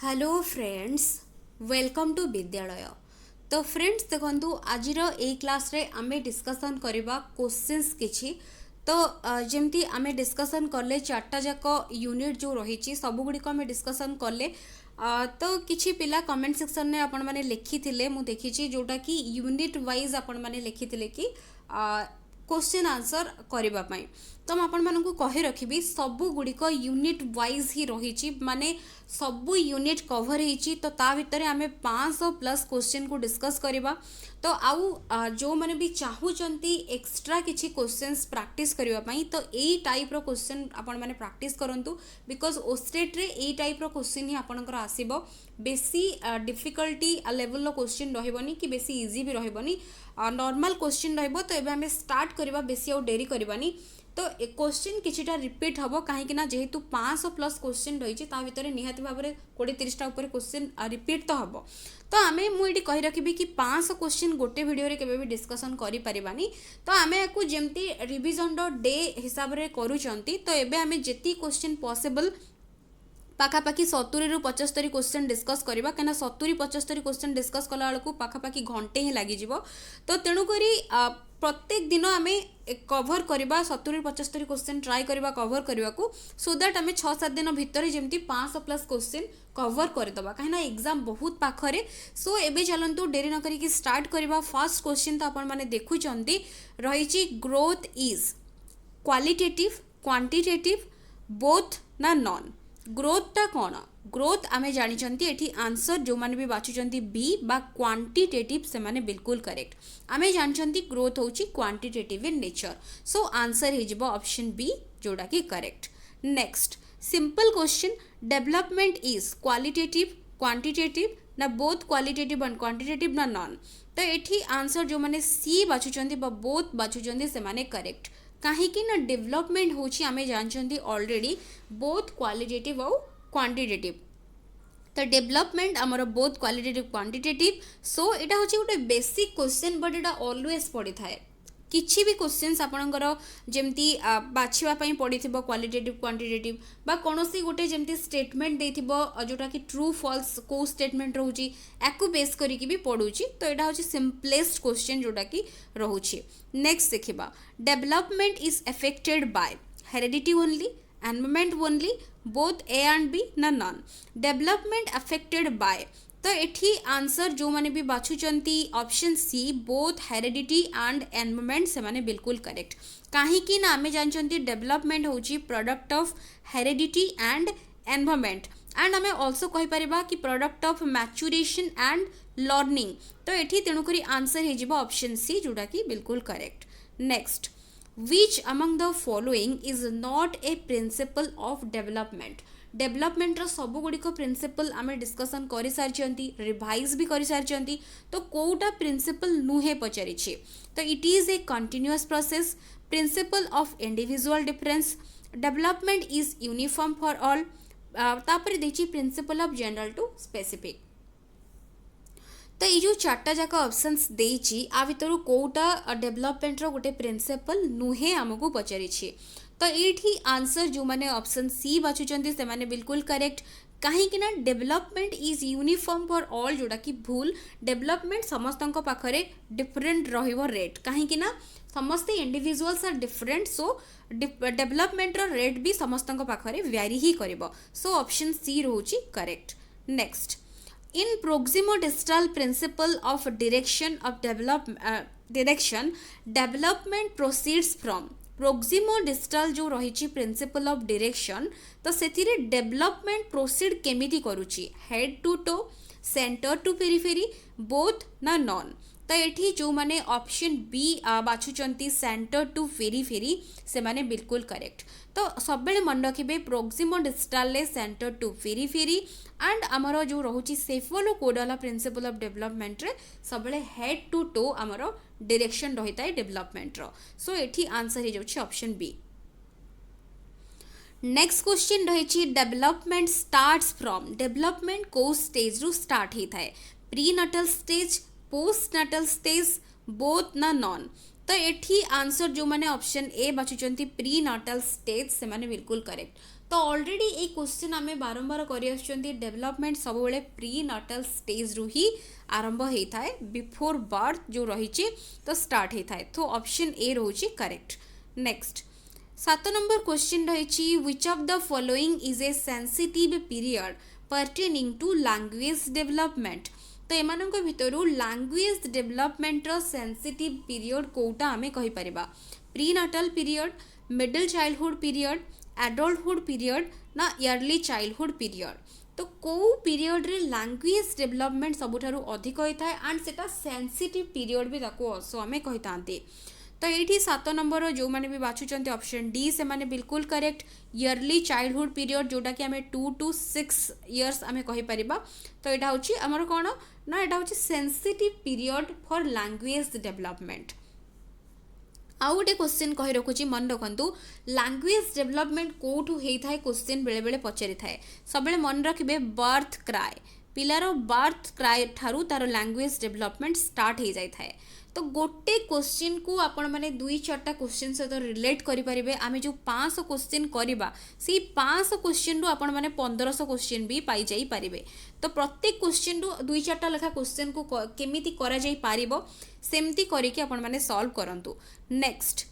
Hello friends, welcome to विद्यालय। तो friends देखंतु आजिर ए क्लास रे आमे डिस्कशन करबा क्वेश्चंस किछि। तो जेमती आमे डिस्कशन करले चारटा जाक यूनिट जो रही सब गुड़िक आमे डिस्कशन करले। तो किछि पिला कमेंट सेक्शन में आपण माने लिखिथिले मु देखिछि जोटा कि यूनिट वाइज आपण माने लिखिथिले कि क्वेश्चन आंसर करबा पई। तो मैं आपण मानकु कहि रखिबी सबु गुड़िक यूनिट वाइज ही रही माने सबु यूनिट कवर होइछि। तो ता भितरे आमे 500 प्लस क्वेश्चन को डिस्कस करबा। तो आउ जो माने भी चाहूचंती एक्स्ट्रा किछि क्वेश्चंस प्रैक्टिस करबा पई तो एई टाइप रो क्वेश्चन आपण माने प्रैक्टिस करंतु बिकॉज ओस्टेट रे एई टाइप रो क्वेश्चन ही आपणकर आसीबो। बेसी डिफिकल्टी लेवल रो क्वेश्चन रहबनी कि बेसी इजी भी रहबनी, नॉर्मल क्वेश्चन रहबो। तो एबे हमें स्टार्ट करबा, बेसी और देरी करबानी। तो क्वेश्चन किछिटा रिपीट हम कहीं जेहेतु 500 प्लस क्वेश्चन रही भितर निहाती भाव में 20-30टा उपर क्वेश्चन रिपीट तो हम। तो आम मुझे कही रखी कि 500 क्वेश्चन गोटे वीडियो रे केबे भी डिस्कशन करि परिबानी। तो आम या जमती रिविजन डे हिसाब से करूचंती। तो एबे आम जेती क्वेश्चन पॉसिबल पाखापाखि 70 रु 75 क्वेश्चन डिस्कस करबा, कना 70-75 क्वेश्चन डिस्कस कला बेलू पाखापाखि घंटे ही लगी। तो तेणुकरी प्रत्येक दिन आम कवर करबा 70-75 क्वेश्चन ट्राई करबा कवर करबा को, सो दैट आम 6-7 दिन भितर जमती 500 प्लस क्वेश्चन कवर करदबा कहीं एग्जाम बहुत पाखरे। सो एबे चलंतु डेरी न करिकी स्टार्ट करबा। फर्स्ट क्वेश्चन तो आपण माने देखुचंती रही growth is qualitative quantitative both ना नॉन। ग्रोथटा कौन? ग्रोथ आमे जानिचंती एठी आंसर जो माने भी बाछुचंती बी बा क्वांटिटेटिव से माने बिल्कुल करेक्ट। आमे जानिचंती ग्रोथ होची quantitative in nature. So answer हे जिवो ऑप्शन बी जोडा की correct. Next simple question, development is qualitative quantitative ना बोथ क्वालिटेटिव एंड क्वांटिटेटिव ना नॉन। तो एठी आंसर जो माने सी बाछुचंती बा बोथ बाछुचंती से माने करेक्ट। कहीं ना डेवलपमेंट होची आमे जानचंती ऑलरेडी बोथ क्वालिटेटिव और क्वांटिटेटिव। तो डेवलपमेंट आमर बोथ क्वालिटेटिव क्वांटिटेटिव। सो एटा होची गोटे basic question but Etah always पड़ी थाए। किछि भी क्वेश्चंस आपणकर जेमती बाछिबा पई पड़िथिबो क्वालिटेटिव क्वांटिटेटिव बा कोनोसी गोटे जेमती स्टेटमेंट देथिबो जोटा कि ट्रू फॉल्स को स्टेटमेंट रहउची याकू बेस करिकि भी पडुची। तो एटा होची सिंपलेस्ट क्वेश्चन जोटा कि रहउची। नेक्स्ट देखिबा, development is affected by heredity only environment only both A and B ना नॉन। डेवलपमेंट अफेक्टेड बाय, तो एठी आंसर जो माने भी बाछुचंती option C both heredity and environment से माने बिल्कुल करेक्ट। काहे कि ना आमे जानचंती डेवलपमेंट होची product of heredity and environment and आमे आल्सो कहि परिबा कि product of maturation and learning. तो एठी तेणुकरी आंसर हे जिवो ऑप्शन सी जोटा कि बिल्कुल correct. Next, which among the following is not a principle of development। Development रो सब गुड़िक प्रिंसिपल आमे डिस्कशन कर सारी, रिवाइज भी कर सारी। तो कोटा प्रिंसिपल नुहे पचारि। तो it is a continuous process, principle of individual difference, development is uniform for all, तापर देखिए principle of general to specific. तो ये जो चार्टा जाक ऑप्शंस देइछि आ भितर कोटा डेवलपमेंट रो गोटे प्रिंसिपल नुहे आमको पचारि। तो ये आंसर जो माने ऑप्शन सी बाछुचंती से माने बिल्कुल करेक्ट। कहीं ना development is uniform for all जोटा कि भूल। डेवलपमेंट समस्त पाखरे डिफरेंट रहिबो रेट, कहीं ना समस्ते individuals are different. So development रो रेट भी समस्त पाखरे वेरी ही करिबो। सो ऑप्शन सी रहउची correct. Next, in proximo-distal principle of direction development proceeds from। proximo-distal जो रही प्रिंसिपल ऑफ डायरेक्शन, तो सेथिरे डेवलपमेंट प्रोसीड केमिति करूची, head to toe centre to periphery both ना नॉन। तो एठी जो माने ऑप्शन बी बाछुचंती सेंटर टू पेरिफेरी से माने बिल्कुल करेक्ट। तो सब बेले मन रखिबे proximodistal centre to periphery and आमर जो रोची cephalocaudal principle of development रे सब बेले हेड टू टो आमर डायरेक्शन रही था डेवलपमेंट रो। सो एठी आंसर हो जाउछि ऑप्शन बी। नेक्स्ट क्वेश्चन रही डेवलपमेंट स्टार्ट्स फ्रॉम। डेवलपमेंट को स्टेज रु स्टार्ट होता है, prenatal stage postnatal stage both ना नॉन। तो एठी आंसर जो माने ऑप्शन ए बाछुचंती प्री नटल स्टेज से माने बिल्कुल करेक्ट। तो ऑलरेडी ये क्वेश्चन आम बारंबार कर डेवलपमेंट सब प्री नाटल स्टेज रू ही आरंभ होता है बिफोर बर्थ जो रही तो स्टार्ट होता है तो ऑप्शन ए रोचे करेक्ट। नेक्स्ट 7 नंबर क्वेश्चन रही which of the following is a sensitive period pertaining to language development. तो एमान भितर लैंग्वेज डेवलपमेंट सेंसिटिव पीरियड कोटा आम कहीपर prenatal period middle childhood period adulthood period ना इयरली चाइल्डहुड पीरियड। तो कौ पीरियड रे लैंग्वेज डेवलपमेंट सबुठारु अधिक होता है एंड सेटा सेंसिटिव पीरियड भी ताको ऑल्सो आमे कहितांती। तो ये 7 नंबर जो मैंने भी बाछुचंती ऑप्शन डी से माने बिल्कुल करेक्ट इयरली चाइल्डहुड पीरियड जोटा कि आमे 2 to 6 इयर्स आमे कहि परिबा। तो एटा होची हमर कोन ना एटा होची sensitive period for language development. आउ गोटे क्वेश्चन कही रखुची मन रखु लैंग्वेज डेवलपमेंट कौटू होता है क्वेश्चन बेले बेले पचारि थाए सब मन रखिए बर्थ क्राए पिलार बर्थ क्राए ठारू तार लैंग्वेज डेवलपमेंट स्टार्ट हो जाए थाए। तो गोटे क्वेश्चन को आपण मैंने 2-4टा क्वेश्चन सहित रिलेट करेंगे आम जो 500 क्वेश्चन करवा से 500 क्वेश्चन रु आपण मैंने 1500 क्वेश्चन भी पाई जाई पारिबे। तो प्रत्येक क्वेश्चन रु 2-4टा लेखा क्वेश्चन को केमिति करा जाई पारिबो सेमती करिके आपण मैंने सॉल्व करंतु। Next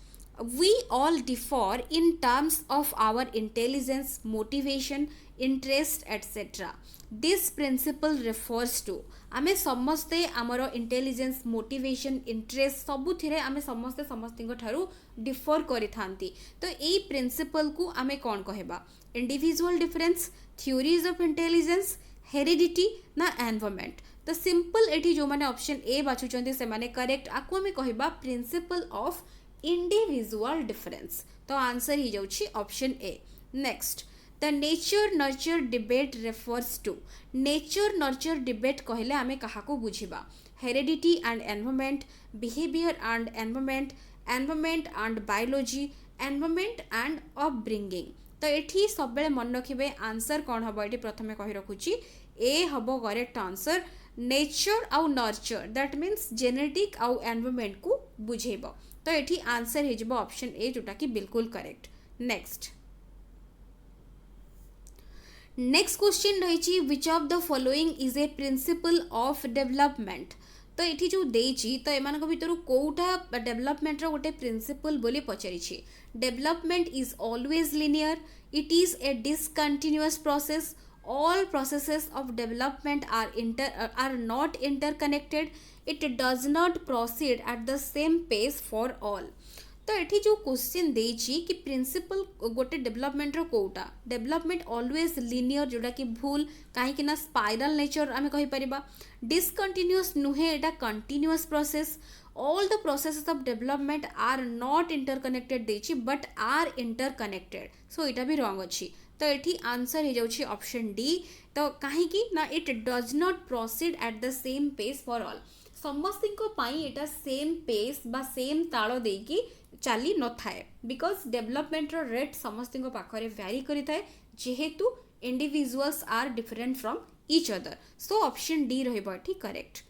we all differ in terms of our intelligence, motivation, interest etc. This principle refers to आमे समस्ते आमर इंटेलिजेंस मोटिवेशन इंटरेस्ट सबुथिरे आमे समस्ते समस्तिंग ठारू डिफर करि थांती। तो एई प्रिंसिपल को आमे कोन कहबा individual difference theories of intelligence heredity ना एनवायरनमेंट। तो सिंपल एठी जो माने ऑप्शन ए बाछुचंती से माने करेक्ट आकु आमे कहबा प्रिंसिपल ऑफ इंडिविजुअल डिफरेंस। तो आंसर ही जाउछि option A. Next the nature nurture debate refers to nature nurture debate कहले आमे काहाको बुझिबा heredity and environment behaviour and environment environment and biology environment and upbringing. तो एठी सब बेले मन रखिबे आंसर कोन हबो एठी प्रथमे कहि रखुची ए हबो करेक्ट आंसर नेचर आउ नर्चर दैट मीन्स जेनेटिक आउ एनवायरनमेंट को बुझेबो। तो एठी आंसर हे जबो ऑप्शन ए जोटा कि बिल्कुल करेक्ट। नेक्स्ट क्वेश्चन रही which of the following is A principal of development. तो ये जो देची तो एमान भितर कौटा डेवलपमेंट रो गोटे प्रिंसिपल बोली पचारि development is always linear it is a discontinuous process all processes of development are not interconnected it does not proceed at the same pace for all। तो ये जो क्वेश्चन देची कि प्रिंसिपल गोटे डेवलपमेंट रो Kota development always linear जोटा कि भूल कहीं ना स्पाइरल नेचर आम कहि परिबा डिसकंटिन्यूअस नुहे एटा continuous process all the processes of development are not interconnected देची but are interconnected so इटा भी रॉन्ग अछि। तो ये आंसर हो जाउछि ऑप्शन डी। तो कहीं ना it does not proceed at the same pace for all समस्तिंको पाई एटा सेम पेस बा सेम ताଳ देकी चली न थाए बिकॉज डेवलपमेंट रो रेट समस्तिंको पाखरे वैरी करि थाए जेहेतु individuals are different from each other so option D रहबो एठी करेक्ट।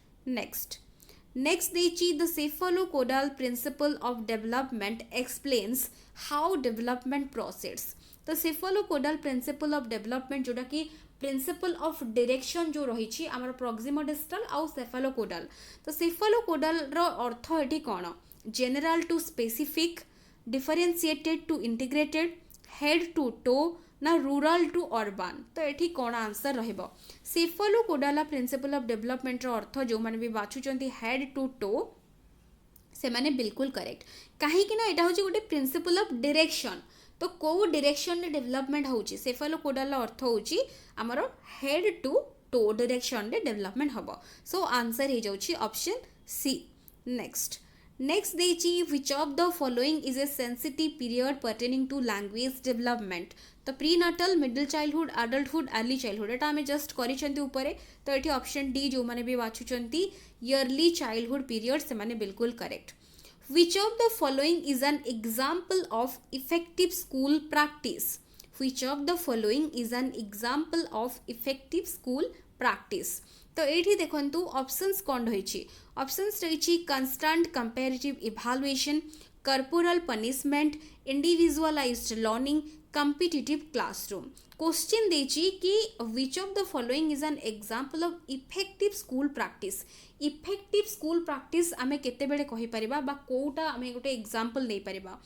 नेक्स्ट देची the cephalocaudal principle of development explains how development proceeds। तो cephalocaudal principle of development जोटा कि प्रिंसिपल ऑफ डायरेक्शन जो रही आमर प्रॉक्सिमोडिस्टल आउ cephalocaudal। तो cephalocaudal रो अर्थ एठी कोन general to specific differentiated to integrated head to toe ना रूरल टू अर्बान। तो ये कौन आंसर रहिबो cephalocaudal प्रिंसिपल ऑफ डेवलपमेंट रो अर्थ जो माने भी बाछुचंती हेड टू टो से माने बिल्कुल करेक्ट कहीं कि ना एटा होची गोटे प्रिंसिपल ऑफ डायरेक्शन। तो को डायरेक्शन रे डेवलपमेंट होची cephalocaudal अर्थ होची हमरो हेड टू टो डायरेक्शन रे डेवलपमेंट हबो सो आंसर हे जाउची ऑप्शन सी। नेक्स्ट देची which of the following is a sensitive period pertaining to language development. तो prenatal middle childhood adulthood early childhood एटा आमे जस्ट करिसेंती ऊपरे। तो एठी ऑप्शन डी जो माने भी बाछुचंती इयरली चाइल्डहुड पीरियड से माने बिल्कुल correct. Which of the following is an example of effective school practice? Which of the following is an example of effective school practice? तो ये देखु ऑप्शंस कौन रही ऑप्शंस रही constant comparative evaluation corporal punishment individualised learning competitive classroom. Question देची कि which of the following is an example of effective school practice. Effective school practice आमे केते बेले कहि परिबा बा कोटा आमे गोटे एग्जांपल नै परिबा.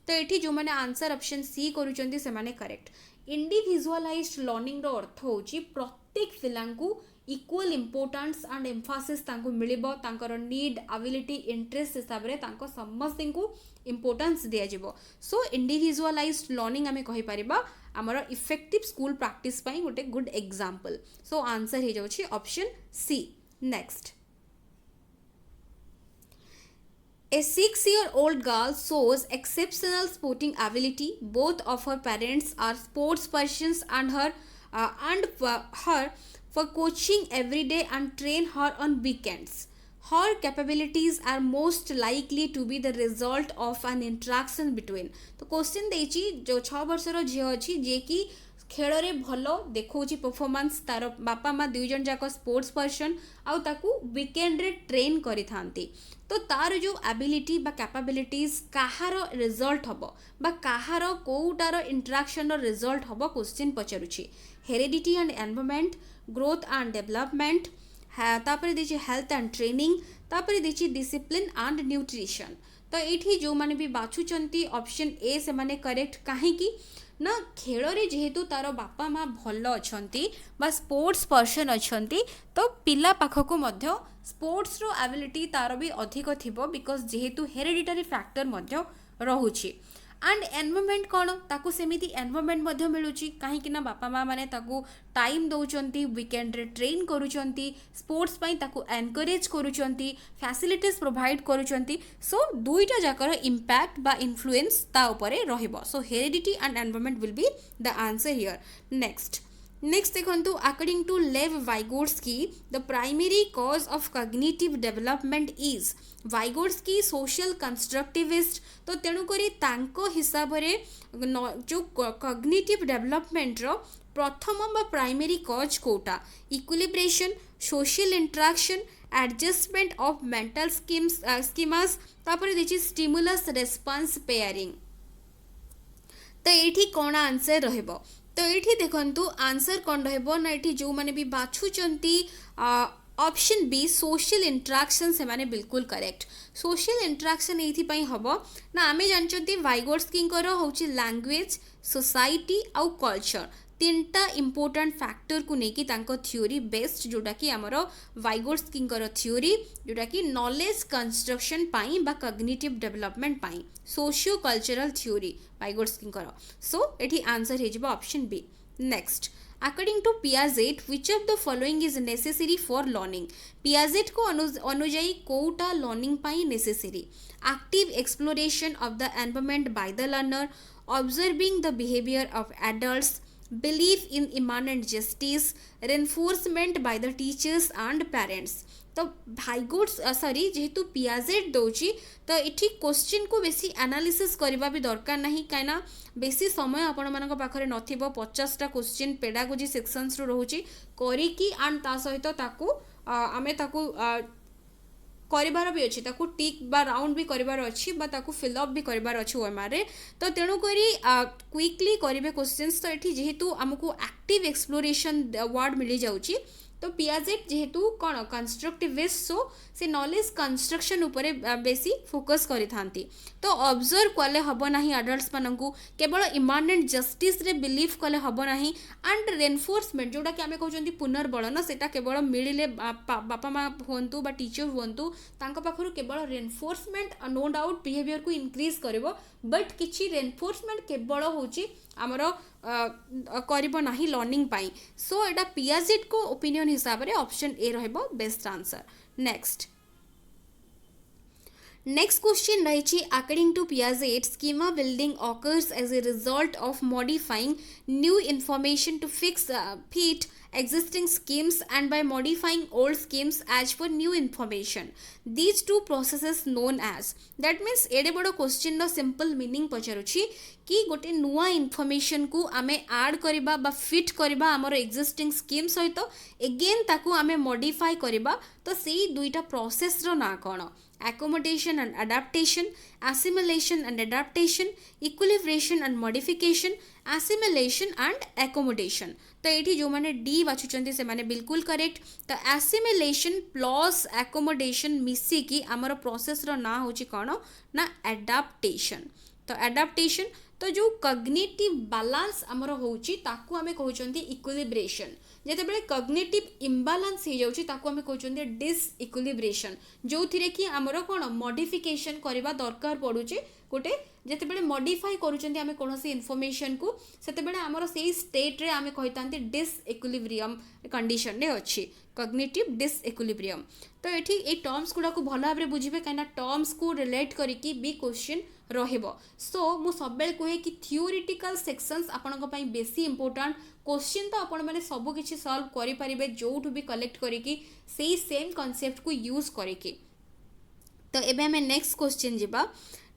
तो एठी जो माने आंसर ऑप्शन सी करूचंती से माने करेक्ट. इंडिविजुअलाइज्ड लर्निंग रो अर्थ होची प्रत्येक पिलांकु इक्वल इम्पोर्टान्स एंड एम्फासिस तांको मिलिबो तांकर नीड एबिलिटी इंटरेस्ट हिसाब रे तांको समस्त को इम्पोर्टान्स दिया जिवो. सो इंडिविजुअलाइज्ड लर्निंग आमे कहि परिबा हमर इफेक्टिव स्कूल प्रैक्टिस पई गोटे गुड एग्जांपल. सो आंसर हे जाउची option C. Next, a 6-year-old girl shows exceptional sporting ability. Both of her parents are sports persons and her for coaching every day and train her on weekends. Her capabilities are most likely to be the result of an interaction between. तो question देची जो 6 वर्षर झियो अछि जे कि खेल रे भलो देखौची performance तार बापा माँ दुई जन जाक स्पोर्ट्स पर्सन आउ ताकू वीकेंड रे ट्रेन करि थांती. तो तार जो एबिलिटी बा कैपेबिलिटीज कहार रिजल्ट हबो बा कहार कोउटार इंटरेक्शन रो रिजल्ट हबो क्वेश्चन पचारुची. Heredity and environment, growth and development, तापर देछि हेल्थ एंड ट्रेनिंग, तापर देछि डिसिप्लिन एंड न्यूट्रिशन. तो एठी जो माने भी बाछुचंती ऑप्शन ए से माने करेक्ट. काहे कि ना खेल रे जेहेतु तार बापा माँ भल अछंती बा स्पोर्ट्स पर्सन अछंती तो पिला पाखको मध्य स्पोर्ट्स रो एबिलिटी तार भी अधिक थिबो बिकॉज जेहेतु हेरिडिटरी फैक्टर मध्य रहुची. एंड एनवायरनमेंट कौन ताकू सेमिति एनवायरनमेंट मध्य मिलुची कहीं ना बापा माँ माने ताकू टाइम दौचंती वीकेंड रे ट्रेन करूचंती स्पोर्ट्स पई ताकू एनकरेज करूचंती फैसिलिटीज प्रोवाइड करूचंती. सो दुईटा जाकर इंपैक्ट बा इन्फ्लुएंस ता उपरे रहिबो. So heredity and environment will be the answer here. Next देखंतु according to Lev Vygotsky the primary cause of cognitive development is. Vygotsky social constructivist. तो तेणु करी तांको हिसाब रे जो कॉग्निटिव डेवलपमेंट रो प्रथम बा प्राइमरी कॉज कोटा equilibration, social interaction, adjustment of mental schemas, तापर देछि स्टिमुलस रेस्पॉन्स पेयरिंग. तो एठी कोन आंसर रहबो. तो ये देखु आंसर कौन रहा जो मैंने भी बाछुंट ऑप्शन बी सोशल इंटरेक्शन से माने बिल्कुल करेक्ट. सोशल इंटरेक्शन ये हम ना आम जानते वाइगोट्स्की हूँ लैंग्वेज, सोसाइटी आउ कल्चर तीनटा इंपोर्टेंट फैक्टर को लेकिन थ्योरी बेस्ड जोटा कि आमर वाइगोट्स्की थ्योरी जोटा कि नॉलेज कंस्ट्रक्शन पाई बा कॉग्निटिव डेवलपमेंट पाई socio cultural theory Vygotsky. So एठी आंसर हे option B. Next, according to Piaget which of the following is necessary for learning. Piaget को अनुजाई कोटा लर्निंग पाई necessary. Active exploration of the environment by the learner, observing the behaviour of adults, belief in immanent justice, reinforcement by the teachers and parents. तो भाइगोट्स sorry जेहेतु Piaget दौची तो ये question को बेसी एनालिसिस करबा भी दरकार नहीं कहीं बेसी समय आपण मानक पाखरे नथिबो. 50टा क्वेश्चन पेडागोजी सेक्शंस रो रहूची करिकी एंड ता सहित ताकू आमे ताकू करार भी अच्छी ताकू टिक बा राउंड भी करार अच्छी बा ताकू फिलअप भी करार अच्छी ओएमआर रे. तो तेणु करी क्विकली करेंगे क्वेश्चंस. तो ये जेहेतु आमको एक्टिव एक्सप्लोरेशन वर्ड मिल जाऊँगी तो पियाजेट जेहेतु कौन कंस्ट्रक्टिविस्ट सो से नॉलेज कंस्ट्रक्शन उपरे बेसी फोकस करि थांती. तो ऑब्जर्व कले हबो नाही एडल्ट्स मानकू केवल इमानेंट जस्टिस रे बिलीव कले हबो नाही एंड रेनफोर्समेंट जोटा कि आमे कहउचंती पुनर्बलन सेटा केवल मिलिले बापा माँ हुंतु बा टीचर हुंतु तांको पाखरु केवल रेनफोर्समेंट नो डाउट बिहेवियर को इंक्रीज करिवो बट किछि रेनफोर्समेंट केवल होची आमर करिवो नाही लर्निंग पाई. सो एटा पियाजेट को ओपिनियन हिसाब रे ऑप्शन ए रहबो बेस्ट आंसर. Next question रही according to Piaget, schema building occurs as a result of modifying new information to fit existing schemes and by modifying old schemes as per new information. These two processes known as. That means एडे बड़ो question no simple meaning पचारुछि कि गोटे नुआ information को आमे add करिबा बा fit करिबा हमर एक्जिस्टिंग स्कीम सहित अगेन ताकू आमे मॉडिफाई करिबा. तो सेही दुईटा प्रोसेस रो ना कोन accommodation and adaptation, assimilation and adaptation, equilibration and modification, assimilation and accommodation. तो ये जो मैंने डी बाछुंट से मैंने बिल्कुल करेक्ट. तो assimilation प्लस accommodation मिसिकी आमर प्रोसेस रो ना होची कौन ना adaptation. तो adaptation तो जो कग्निटिव बालांस आमर होची ताकू आमे कहउचंती इक्विलिब्रेशन. जेते बेले कग्निटिव इम्बालांस हो जाउची ताकू आमे कहउचंती डिसइक्विलिब्रेशन, जो थिरे कि आमर कोन मॉडिफिकेशन करबा दरकार पडुची. गोटे जेते बेले मॉडिफाई करूचंती आमे कोनोसी इन्फॉर्मेशन को सेते बेले आमर सेही स्टेट रे आमे कहितांती डिसइक्विलिब्रियम कंडीशन ने अछि, कग्निटिव डिसइक्विलिब्रियम. तो एठी ए टर्म्स गुडा को भलो भाबरे बुझिबे काइना टर्म्स को रिलेट करिकि बी क्वेश्चन रहिबो. सो मु सबेल कहे कि थियोरिटिकल सेक्शंस आपन पई बेसी इंपोर्टेंट. क्वेश्चन तो आपण माने सब किछि सॉल्व करि परिबे जोठु भी कलेक्ट करिकि सेही सेम कांसेप्ट को यूज करिकि. तो एबे हमें नेक्स्ट क्वेश्चन जिबा.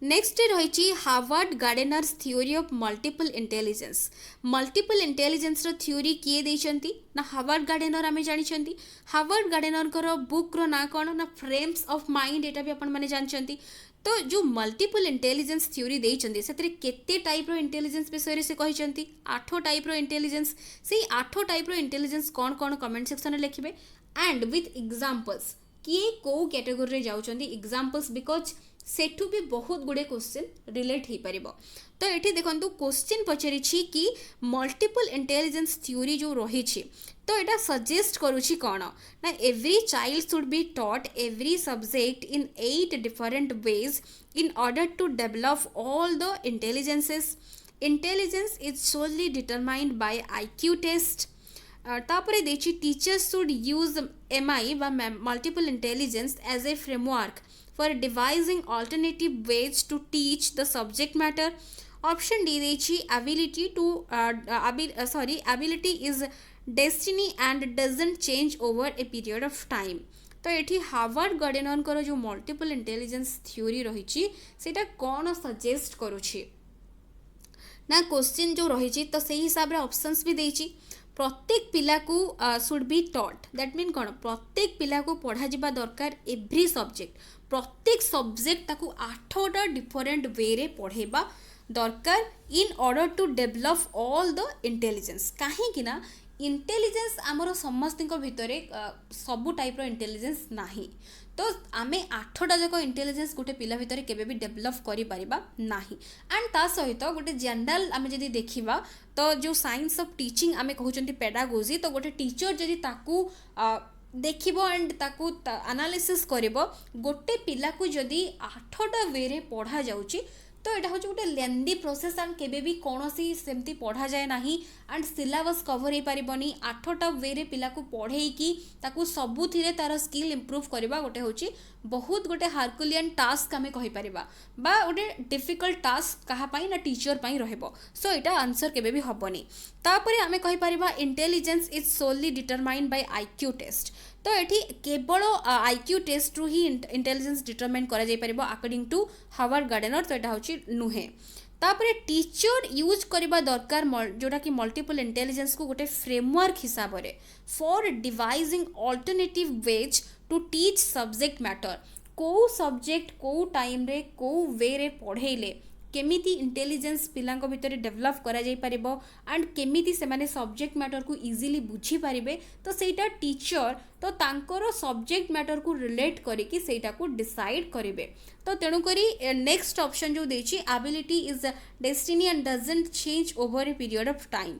नेक्स्ट रही Harvard Gardner's theory of multiple intelligence. Multiple intelligence रो थ्योरी किए देइचंती ना हार्वर्ड गार्डेनर आमे जानिचंती. हार्वर्ड गार्डेनर को बुक रो ना कोन ना फ्रेम्स ऑफ माइंड, एटा भी आपण माने जानचंती. तो जो मल्टीपल इंटेलिजेंस थ्योरी देइचंती सेतरे केते टाइप रो इंटेलिजेंस विषय रे से कहिचंती 8 टाइप रो इंटेलिजेंस. सेही 8 टाइप रो इंटेलिजेंस कोन कोन कमेंट सेक्शन रे लिखिबे एंड विथ एग्जांपल्स किए को कैटेगरी रे जाउचंती एग्जांपल्स, बिकॉज सेठू भी बहुत गुड़े क्वेश्चन रिलेट हो पार. तो ये देखो क्वेश्चन पचारि कि मल्टीपल इंटेलिजेंस थ्योरी जो रही तो यहाँ सजेस्ट करुच्ची कौन ना every child should be taught every subject in 8 different ways in order to develop all the intelligences. Intelligence is solely determined by IQ test. तापर देखिए टीचर्स शुड यूज MI व multiple intelligence as a framework for devising alternative ways to teach the subject matter. Option D देछि ability to ability is destiny and doesn't change over a period of time. तो ये Harvard Gardner को जो multiple intelligence theory रही सेटा कौन suggest करुछि ना question जो रही तो से हिसाब रे ऑप्शंस भी देछि. प्रत्येक पिला को should be taught, that mean कौन प्रत्येक पिला को पढ़ा जिबा दरकार एवरी सब्जेक्ट. प्रत्येक सब्जेक्ट ताकू 8टा डिफरेंट वे रे पढ़ेबा दरकार in order to develop all the intelligence. कहीं ना इंटेलिजेंस आमर समस्त भितर सबू टाइप रो इंटेलिजेंस नाही. तो आमे 8टा जाक इंटेलिजेंस गोटे पिला भितर केबे भी डेवलप करि परिबा नाही. एंड ता सहित गोटे जनरल आमे जदि देखिबा तो जो साइंस ऑफ टीचिंग आमे कहउचंती पेडागोजी, तो गोटे टीचर जदि ताकू देखिबो एंड ताकू एनालिसिस करिबो गोटे पिला को जदि 8टा वे रे पढ़ा जाउची तो यहाँ हूँ गोटे लेंदी प्रोसेस एंड केबे भी कौनसी सेमती पढ़ा जाए ना एंड सिलेबस कवर हो पारबनी. 8टा वे रे पिला को पढ़ेकी ताकू सबुथिरे तार स्किल इंप्रूव करवा गोटे हूँ बहुत गोटे हार्कुलियन टास्क आमे कहि परिबा बा गोटे डिफिकल्ट टास्क कहापाई ना टीचर पाई रहबो. सो इटा आंसर केबे भी हबनी. तापरे आमे कहि परिबा intelligence is solely determined by IQ test. तो ये केवल IQ टेस्ट रु ही इंटेलिजेंस डिटरमाइन करा जाय परिबो अकॉर्डिंग टू हार्वर्ड गार्डेनर. तो यहाँ हूँ नुहे. तापरे टीचर यूज करबा दरकार जोटा कि मल्टीपल इंटेलिजेंस को गोटे फ्रेमवर्क हिसाब रे for devising alternative ways to teach subject matter. को सब्जेक्ट को टाइम रे को वे रे पढ़ेले केमिति इंटेलिजेंस पिला भितर डेवलप करा जाय परिबो एंड केमिति से माने सब्जेक्ट मैटर को इजीली बुझी पारिबे. तो सेटा टीचर तो तांकर सब्जेक्ट मैटर को रिलेट करिकि सेटा को डिसाइड करिवे. तो तेणु करी नेक्स्ट ऑप्शन जो देछि ability is destiny and doesn't change over a period of time.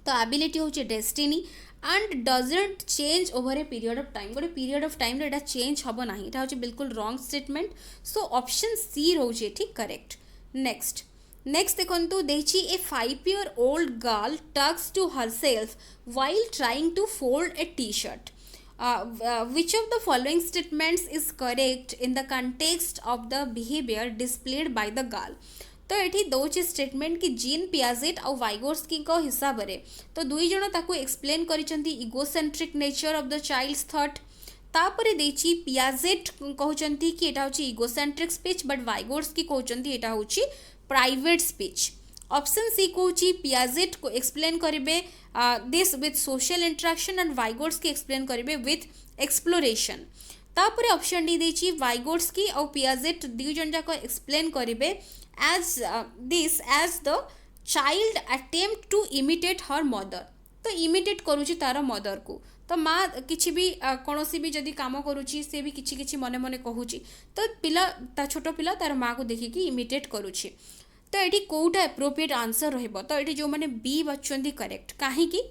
तो एबिलिटी होछि destiny and doesn't change over a period of time. गोटे पीरियड ऑफ टाइम रे चेंज हम ना, यहाँ हूँ बिल्कुल wrong statement. So option C रोचे ठीक करेक्ट. नेक्स्ट देखो देखिए a 5-year-old girl talks to herself while trying to fold a t-shirt. Which of the following statements is correct in the context of the behavior displayed by the girl? तो ये दौर statement कि gene Piaget और वाइगोर्स्की हिसाब से तो दुई जन ताकू एक्सप्लेन करिसेंती egocentric nature of the child's thought. तापरे देछि पियाजेट कहउचंती कि एटा होची इगोसेंट्रिक स्पीच बट वाइगोर्स्की कहउचंती एटा होची प्राइवेट स्पीच. ऑप्शन सी कहउची पियाजेट को एक्सप्लेन करिवे this with social interaction and Vygotsky explain करिवे विथ एक्सप्लोरेशन. तापर ऑप्शन डी देछि वाइगोट्स्की और पियाजेट दुई जन जाक एक्सप्लेन करेंगे as this as the child attempt to imitate her mother. तो इमिटेट करुच्ची तार मदर को, तो माँ किसी भी कौन भी जदि कम करुच्ची से भी किछि किछि मने मने कहूची, तो पिला ता छोट पिला तार माँ को देखिकी इमिटेट करुच्ची। तो ये कौटा एप्रोप्रिएट आंसर रहिबो, तो ये जो मैंने बी बच्चंदी करेक्ट कहीं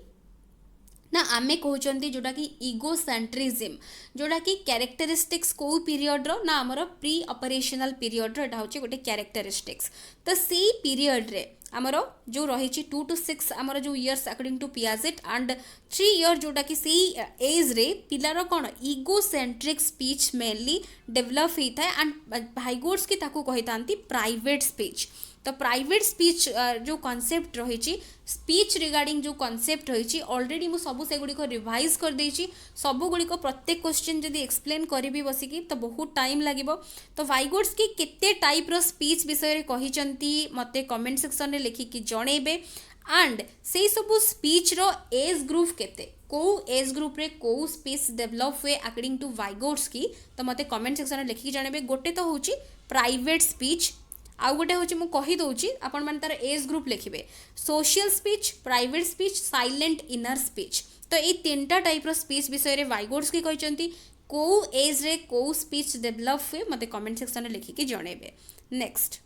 ना आमे कहते जोटा कि इगोसेंट्रिज्म जोटा कि कैरेक्टरिस्टिक्स को पीरियड रो ना आमर प्री ऑपरेशनल पीरियड रो एटा होचे गोटे कैरेक्टरिस्टिक्स। तो सेई पीरियड रे आमर जो रही 2 to 6 आमर जो years according to Piaget and 3 year जोटा कि सेई एज रे पिलार कौन इगोसेंट्रिक स्पीच मेनली डेवलप होता है एंड भाइगोट्स्की ताकू कहितांती प्राइवेट स्पीच। तो प्राइवेट स्पीच जो कॉन्सेप्ट रही स्पीच रिगार्डिंग जो कॉन्सेप्ट रही ऑलरेडी मु सब से गुड़िक रिवाइज कर देछि, सब गुड़िक प्रत्येक क्वेश्चन जदि एक्सप्लेन करी बसिकी तो बहुत टाइम लगे। तो वाइगोट्स्की केते टाइप रो स्पीच विषय कहिसंती मते कमेंट सेक्शन रे लिखिकी जणेबे एंड से सब स्पीच रो एज ग्रुप केते को एज ग्रुप रे को स्पीच डेवलप हुए अकॉर्डिंग टू वाइगोट्स्की, तो मते कमेंट सेक्शन रे लिखिकी जणेबे। गोटे तो होची प्राइवेट स्पीच, आउ गोटे हूँ मुझे कहीदे आपण मैंने तार एज ग्रुप लिखे social speech, private speech, silent inner speech. तो ये 3टा टाइप रो स्पीच विषय रे वाइगोट्स्की कहते को एज रे को स्पीच डेवलप हुए मते कमेंट सेक्शन रे लिखिकी जणेबे। Next,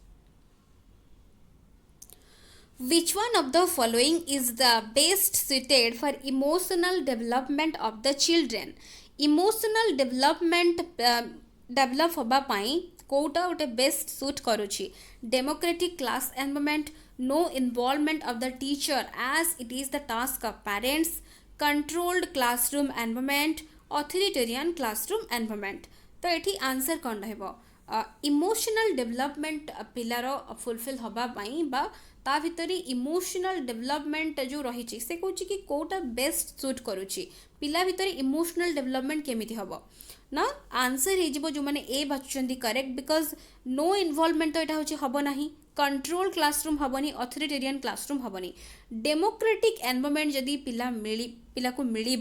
which one of the following is the best suited for emotional development of the children? Emotional development develop होबा पाई कोटा गोटे बेस्ट सुट करुच्ची democratic class environment, no involvement of the teacher as it is the task of parents, controlled classroom environment, authoritarian classroom environment. तो ये answer कौन रहिबो emotional development पिलार fulfil हबा पाई बा ता भितर इमोशनल डेवलपमेंट जो रही से कहूँ कि कोटा बेस्ट सुट करुच्ची पिला भितर इमोशनल डेवलपमेंट केमिति हबो ना आंसर हो जो मैंने ए बाचुंदी करेक्ट बिकॉज नो इन्वॉल्वमेंट तो यहाँ हूँ हम ना कंट्रोल क्लासरूम हेनी, ऑथोरिटेरियन क्लासरूम हेनी, डेमोक्रेटिक एनवायरनमेंट जदि पिला को मिल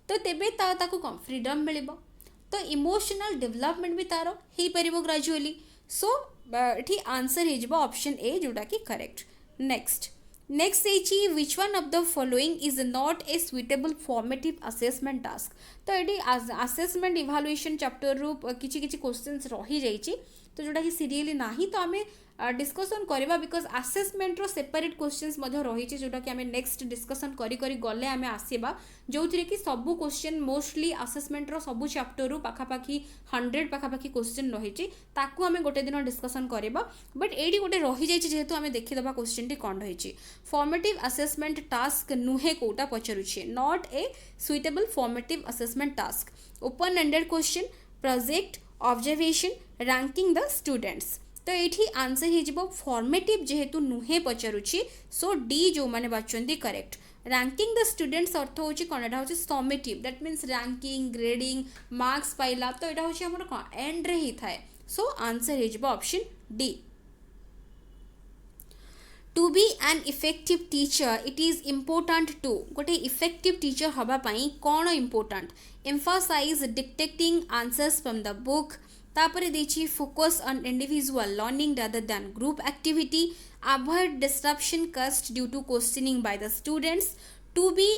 तो तेबे ताकू कौन फ्रीडम मिल, तो इमोशनल डेवलपमेंट भी तार हो पार ग्रेजुअली। सो ये आंसर हो ऑप्शन ए जोटा कि करेक्ट। नेक्स्ट है विच one of the following is not a suitable formative assessment task. तो ये असेसमेंट इवालुएशन चैप्टर रू किछि किछि क्वेश्चंस रही जाइछि, तो जोटा कि सीरियली नाही तो आमे डिस्कसन करवा बिकॉज असेसमेंट रो सेपरेट क्वेश्चंस मध्य रही जोटा कि आमे नेक्स्ट डिस्कसन करी करी गले आमे आसीबा जो थी कि सबू क्वेश्चन मोस्टली असेसमेंट रो सबू चैप्टर रू पाखापाखी 100 पाखापाखी क्वेश्चन रही ताकू आमे गोटे दिन डिस्कसन करवा। बट एडी गोटे रही जाइछि जेहेतु आमे देखिदबा क्वेश्चन टी कोन रही फॉर्मेटिव असेसमेंट टास्क नुहे कोटा पचारुछि not a suitable formative assessment task, open ended question, project, observation, ranking the students. तो ये आंसर हो फॉर्मेटिव जेहेतु नुहे पचारुछि सो डी जो मैंने बाचुंदी करेक्ट। रैंकिंग द स्टूडेंट्स अर्थ होची कौन एटा होची summative that means ranking grading marks पाइला, तो एटा होची हमर कौन एंड रे ही थाए। सो आंसर हो option D. To be an effective teacher it is important to गोटे इफेक्टिव टीचर हवा पाई कौन important emphasise detecting answers from the book, तापरे देछि focus on individual learning rather than group activity, avoid disruption कस्ट due to questioning by the students, to be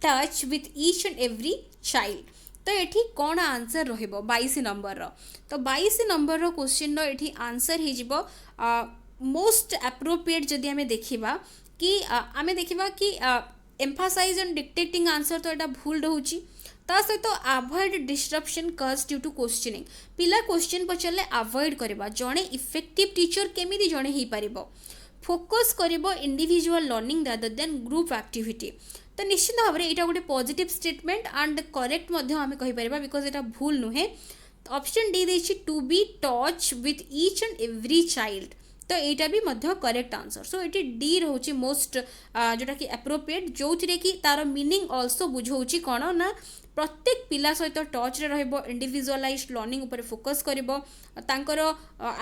touch with each and every child. तो ये कौन answer रहिबो 22 number रो। तो 22 number रो question रो ये answer हो मोस्ट एप्रोप्रिएट जदि आमे देखिबा कि आमे देखिबा कि एम्फासाइज ऑन डिटेक्टिंग आंसर तो यहाँ भूल रहउची, ता सहित अवॉइड डिस्ट्रप्शन कज ड्यू टू क्वेश्चनिंग पिला क्वेश्चन पचारे अवॉइड करबा जड़े इफेक्टिव टीचर केमिति जड़े हो पार फोकस करिबो individual learning rather than group activity. तो निश्चित भाव में यहाँ गोटे पॉजिटिव स्टेटमेंट एंड करेक्ट आम कहीपर बिकज यहाँ भूल नुहे। ऑप्शन डी देछि to be touch with each and every child, तो यहाँ भी करेक्ट आंसर। सो ये डी रोचे मोस्ट जोटा कि एप्रोप्रिएट जो थी कि तार मीनिंग ऑल्सो बुझाऊँ कौन ना प्रत्येक पिला सहित टच रे रहिबो, इंडिविजुअलाइज्ड लर्निंग उपर फोकस करिबो, तांकर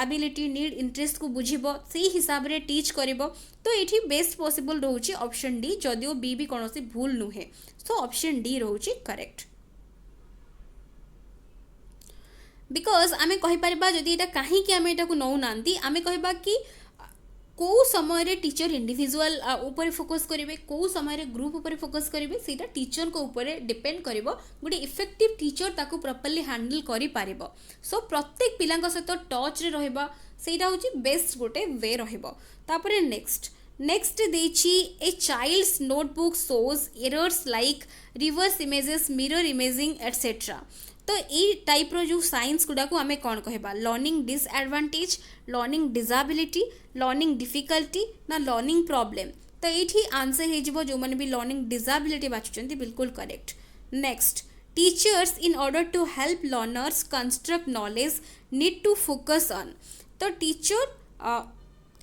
एबिलिटी नीड इंटरेस्ट को बुझिबो, सेही हिसाब रे टीच करिबो। तो ये बेस्ट पॉसिबल रोचे ऑप्शन डी जदियो बी भी कौन भूल नुहे। सो ऑप्शन डी रोचे करेक्ट। बिकज आम कहीपर जदि यहाँ कहीं आम यहाँ नौ ना आम कह कि कौ समय टीचर इंडिविजुअल ऊपर फोकस करेंगे कौ समय ग्रुप ऊपर फोकस करेंगे सीटा टीचर को ऊपर डिपेंड कर गोटे इफेक्टिव टीचर ताकू प्रॉपर्ली हैंडल करि पारिबो सो प्रत्येक पिला सहित टच रे रहबा सेटा होची बेस्ट गोटे वे रहबो तापरे नेक्स्ट देछि a child's notebook shows errors like reverse images mirror imaging etcetera तो ये टाइप रो जो साइंस गुड़ा को आमे कौन कहबा learning disadvantage learning disability learning difficulty ना लर्निंग प्रॉब्लम तो ये आंसर हो जो मैंने भी लर्निंग डिसेबिलिटी बाछुचंती बिल्कुल correct next teachers in order to help learners construct knowledge need to focus on तो teacher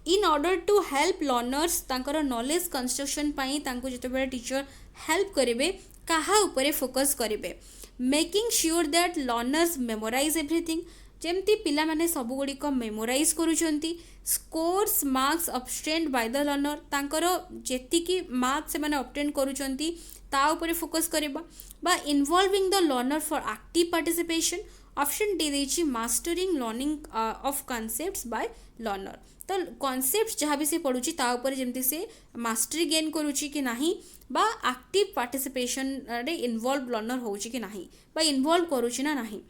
in order to help learners तांकर नॉलेज कंस्ट्रक्शन पाई तांको जेतेबेले टीचर हेल्प करेंगे कहा ऊपर फोकस करेंगे making sure that learners memorise everything जमती पिला माने सब गुड़िक मेमोराइज करुचंती scores marks obtained by the learner तांकर जेतिकी मार्क्स से माने ऑब्टेन करुचंती ता ऊपर फोकस करबा बा involving the learner for active participation option D देछि mastering learning of concepts by learner तो कॉन्सेप्ट जहाँ भी से पढ़ुची ता ऊपर जमती से मास्टरी गेन करुची कि नाही बा एक्टिव पार्टिसिपेशन रे इन्वॉल्व लर्नर होउची कि नाही बा इन्वॉल्व करुची ना नाही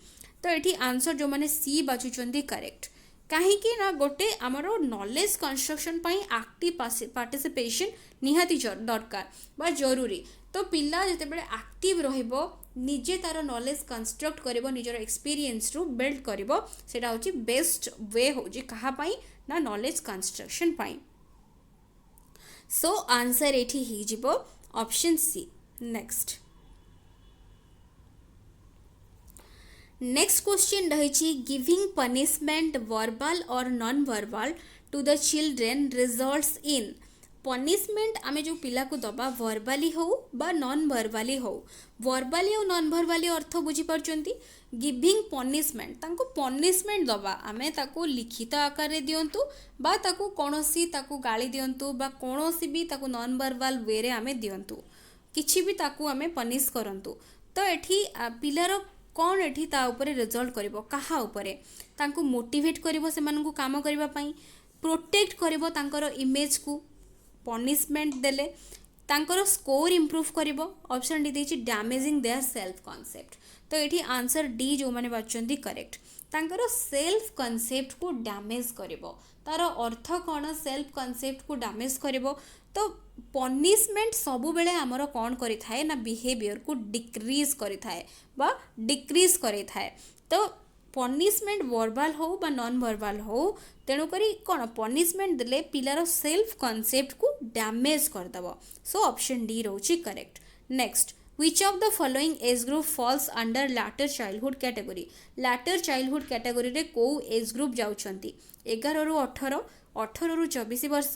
तो ये आंसर जो मैंने सी बाछुचंती करेक्ट कहीं ना गोटे आमर नॉलेज कंस्ट्रक्शन पाई एक्टिव पार्टिसिपेशन निहाती दरकार बा जरूरी तो पिला जितेबाला एक्टिव रहिबो निजे तार नॉलेज कंस्ट्रक्ट करिबो निजर एक्सपीरियंस रु बिल्ड करिबो सेटा होची बेस्ट वे होची कहा पाई ना नॉलेज कंस्ट्रक्शन पाई सो आंसर एठी ही जिवो ऑप्शन सी नेक्स्ट क्वेश्चन रही गिविंग पनिशमेंट वर्बल और non verbal to the children results in punishment आमे जो पिला को दबा वर्बाली हो बा नॉन वर्बाली हो वर्बाली और नॉन वर्बाली अर्थ बुझी पारचंती गिविंग पनिशमेंट तांको पनिशमेंट दबा आमे ताको लिखित आकार रे दियंतु बा ताको कोनोसी ताको गाली दियंतु बा कोनोसी भी ताको नॉन वर्बल वे रे आमे दियंतु किछि भी ताको आमे पनिश करंतु तो एठी पिलार कौन एठी ता ऊपर रिजल्ट करिवो कहा ऊपर तांको मोटिवेट करिवो से मानकु काम करिवा पई प्रोटेक्ट करिवो तांकर इमेज को पनिशमेंट देले तांकर स्कोर इम्प्रूव करिवो ऑप्शन डी देछि डैमेजिंग देयर सेल्फ कॉन्सेप्ट तो एठी आंसर डी जो माने बाचंती करेक्ट तांकर सेल्फ कॉन्सेप्ट को डैमेज करिवो तार अर्थ कौन सेल्फ कॉन्सेप्ट को डैमेज करिवो तो पनिशमेंट सबु बेले आमर कौन करि थाए ना बिहेवियर को डिक्रीज करि थाए बा डिक्रीज करि थाए तो पनिशमेंट वर्बल हो बा नॉन वर्बल हो तेणु करी कौन पनिशमेंट देले पिलार सेल्फ कॉन्सेप्ट को डैमेज करदब सो ऑप्शन डी रोची correct next which of the following age group falls under latter childhood category latter childhood category रे को एज ग्रुप जाउछंती 11 रु 18 18 रु 24 वर्ष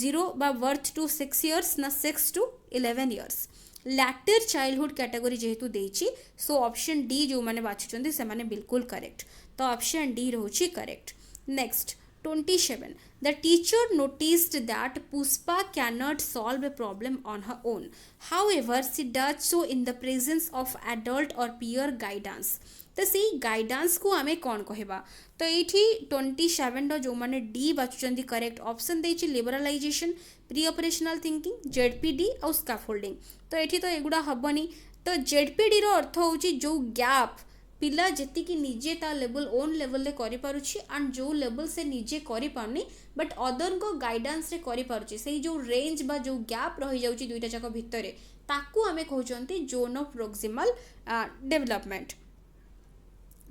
0 बा बर्थ टू 6 इयर्स ना 6 to 11 years later childhood category जेहेतु देछि सो ऑप्शन डी जो माने बाछुचंती से माने बिल्कुल करेक्ट तो ऑप्शन डी रोची correct next 27 the teacher noticed that Puspa cannot solve a problem on her own however she does so in the presence of adult or peer guidance तो से guidance को आमे कौन कहबा तो ये 27 जो माने डी बाचुचंदी करेक्ट ऑप्शन देछि liberalisation pre operational thinking ZPD और स्कैफोल्डिंग तो ये तो एगुड़ा हबनी तो जेडपीडी रो अर्थ होछि जो गैप पिला जेति कि निजे ता लेवल ओन लेवल ले करि पारुछि एंड जो लेवल से निजे करि पारनी बट अदर को गाइडेंस रे करि पारुछि सेही जो रेंज बा जो गैप रहि जाउछि दुईटा जाक भितरे ताकू आमे कहउचंती zone of proximal development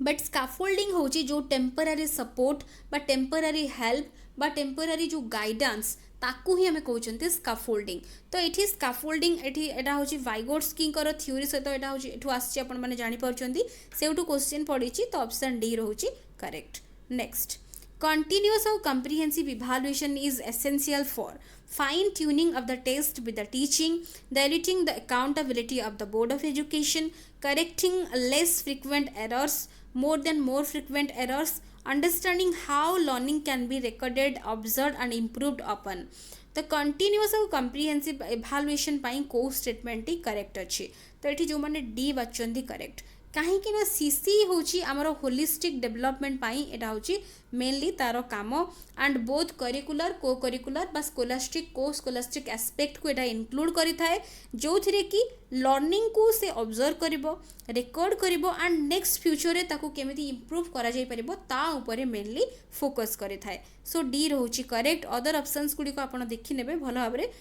but scaffolding होची जो टेम्पररी सपोर्ट बा टेम्पररी हेल्प बा टेम्पररी जो गाइडेंस ताकू ही हमें कहउचंती स्कैफोल्डिंग तो एठी स्कैफोल्डिंग एठी एटा होची वाइगोट्स्की कर थ्योरी सहित एटा होची एठु आछि आपण माने जानि पारचंती सेउटु क्वेश्चन पडिछि तो ऑप्शन डी रहउची correct next Continuous or comprehensive evaluation is essential for fine-tuning of the test with the teaching, diluting the accountability of the Board of Education, correcting less frequent errors, more frequent errors, understanding how learning can be recorded, observed and improved upon. The continuous और comprehensive evaluation पाई को statement ही correct अच्छी तो ये जो माने D बच्चों दी correct कहीं ना सीसी होची आमर होलिस्टिक डेवलपमेंट पाई एटा होची मेनली तार काम एंड बोथ करिकुलर को करिकुलर बा स्कोलास्टिक को स्कोलास्टिक एस्पेक्ट को एटा इंक्लूड करि थाए जो थिरे कि लर्निंग को से ऑब्जर्व करिवो रिकॉर्ड करिवो एंड नेक्स्ट फ्यूचर रे ताको केमिति इंप्रूव करा जाई परिबो ता ऊपर मेनली फोकस करि थाए सो डी रहउची करेक्ट अदर ऑप्शंस गुडी को आपण देखि नेबे भलो भाबरे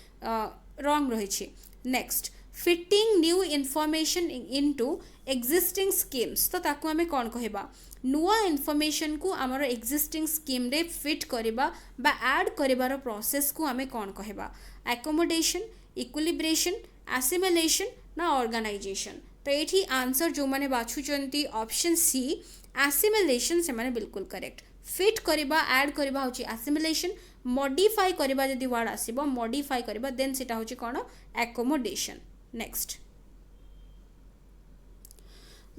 रॉन्ग रहिछि next fitting new information into existing schemes तो ताकू आमे कौन कहबा नुआ इनफॉरमेशन को आमर एक्जिस्टिंग स्कीम रे फिट करबा बा ऐड करबार प्रोसेस को आमे कौन कहबा एकोमोडेशन इक्विलिब्रेशन एसिमिलेशन ना ऑर्गेनाइजेशन तो एठी आंसर जो माने बाछुचंती ऑप्शन सी एसिमिलेशन से माने बिल्कुल करेक्ट फिट करबा ऐड करबा होची एसिमिलेशन मॉडिफाई करबा जदी वर्ड आसीबो मॉडिफाई करबा देन सेटा होची कोन accommodation next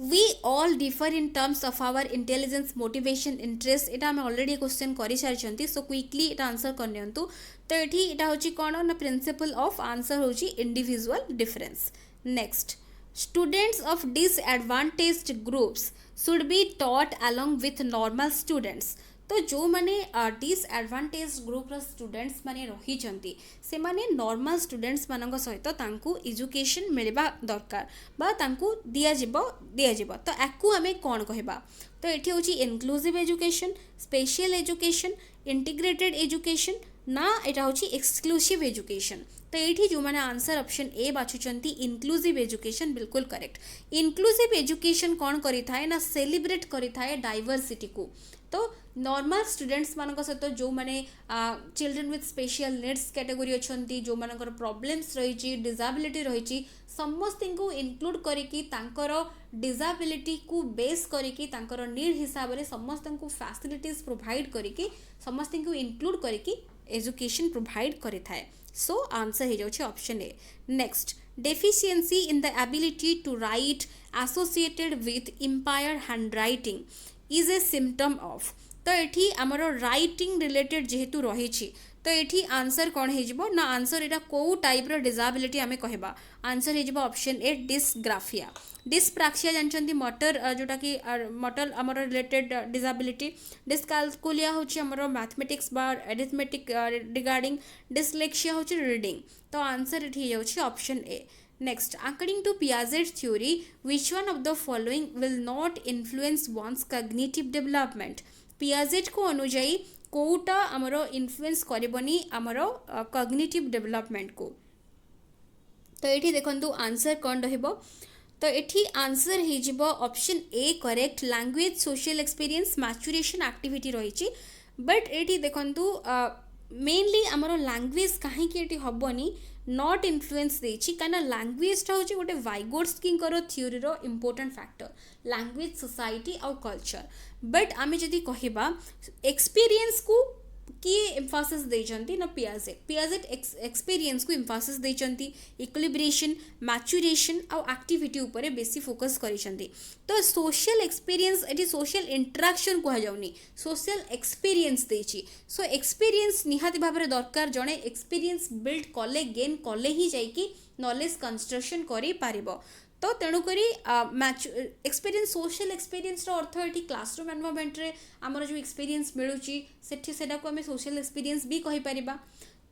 we all differ in terms of our intelligence motivation interest एटा हम ऑलरेडी क्वेश्चन करि सारिचंती सो क्विकली एटा आंसर कर नियंतु तो एठी एटा होची कोन ना प्रिंसिपल ऑफ आंसर होची individual difference next students of disadvantaged groups should be taught along with normal students तो जो माने डिसएडवांटेज ग्रुप स्टूडेंट्स माने रही से माने नॉर्मल स्टूडेंट्स मानक सहित तांकू एजुकेशन मिलवा दरकार बा तांकू दिया जिवो तो याकू आमे कौन कहबा तो एठी होची inclusive education special education integrated education ना एटा होची एक्सक्लूसिव एजुकेशन तो ये जो मैंने आंसर ऑप्शन ए बाछुचंती इनक्लूसिव एजुकेशन बिल्कुल करेक्ट इनक्लूसिव एजुकेशन कौन करि थाए ना सेलिब्रेट करि थाए डाइवर्सिटी को तो नॉर्मल स्टूडेंट्स मानक सहित जो मैंने children with special needs category अच्छी जो मानकर प्रॉब्लम्स रही डिजाबिलिटी रही समस्त को इनक्लूड करिकी तांकर डिजाबिलिटी को बेस करिकी तांकर नीड हिसाब से समस्त को फैसिलिटीज प्रोवाइड करिकी समस्त को इनक्लूड करिकी एजुकेशन प्रोवाइड करि थाए सो आंसर हो जाउछि option A next deficiency in the ability to write associated with impaired handwriting is a symptom of तो ये आमर राइटिंग रिलेटेड जेहेतु रही तो ये आंसर कौन हो ना आंसर यहाँ कौ टाइप्र डिजाबिलिटी आम कहबा आंसर हो ऑप्शन ए डिस्ग्राफिया डिस्प्राक्सिया जानते मटर जोटा कि मटर आमर रिलेटेड डिजाबिलिटी डिस्काल्कुलिया होची आमर मैथमेटिक्स बा एरिथमेटिक रिगार्डिंग डिसलेक्सिया होची रीडिंग तो आंसर ये हो option A next according to Piaget theory which one of the following will not influence one's cognitive development Piaget को अनुजाई कोटा आमर इन्फ्लुएंस करबनी आमर कॉग्निटिव डेवलपमेंट को तो ये देखो आंसर कौन रहिबो तो ये आंसर हो option A correct language social experience maturation activity रही बट ये देखो मेनली आमर लैंग्वेज कहीं हेनी नॉट इन्फ्लुएंस देछि काना लैंग्वेजटा होछि गोटे वाइगोट्स्कींकर थ्योरीर इंपोर्टेंट फैक्टर लैंग्वेज सोसाइटी आउ कल्चर बट आमे जदि कहिबा एक्सपीरियंस को किए एम्फासिस देइचंती ना पियाजेट एक्सपीरियंस को एम्फासिस देइचंती इक्विलिब्रेशन मैच्योरेशन आउ एक्टिविटी ऊपर बेसी फोकस करिसंती तो social experience eighty social interaction कह जाउनी सोशल एक्सपीरियंस देछि सो एक्सपीरियंस निहाती भाबरे दरकार जणे एक्सपीरियंस बिल्ड कले गेन कले ही जाइकी नॉलेज कंस्ट्रक्शन करि पारिबो तो तेणुक एक्सपीरियंस सोशल एक्सपीरियंस अर्थ ये क्लासरूम एनवायरनमेंट रे आमर जो एक्सपीरियंस मिलूची सेटा को आम सोशल एक्सपीरियंस भी कहि परिबा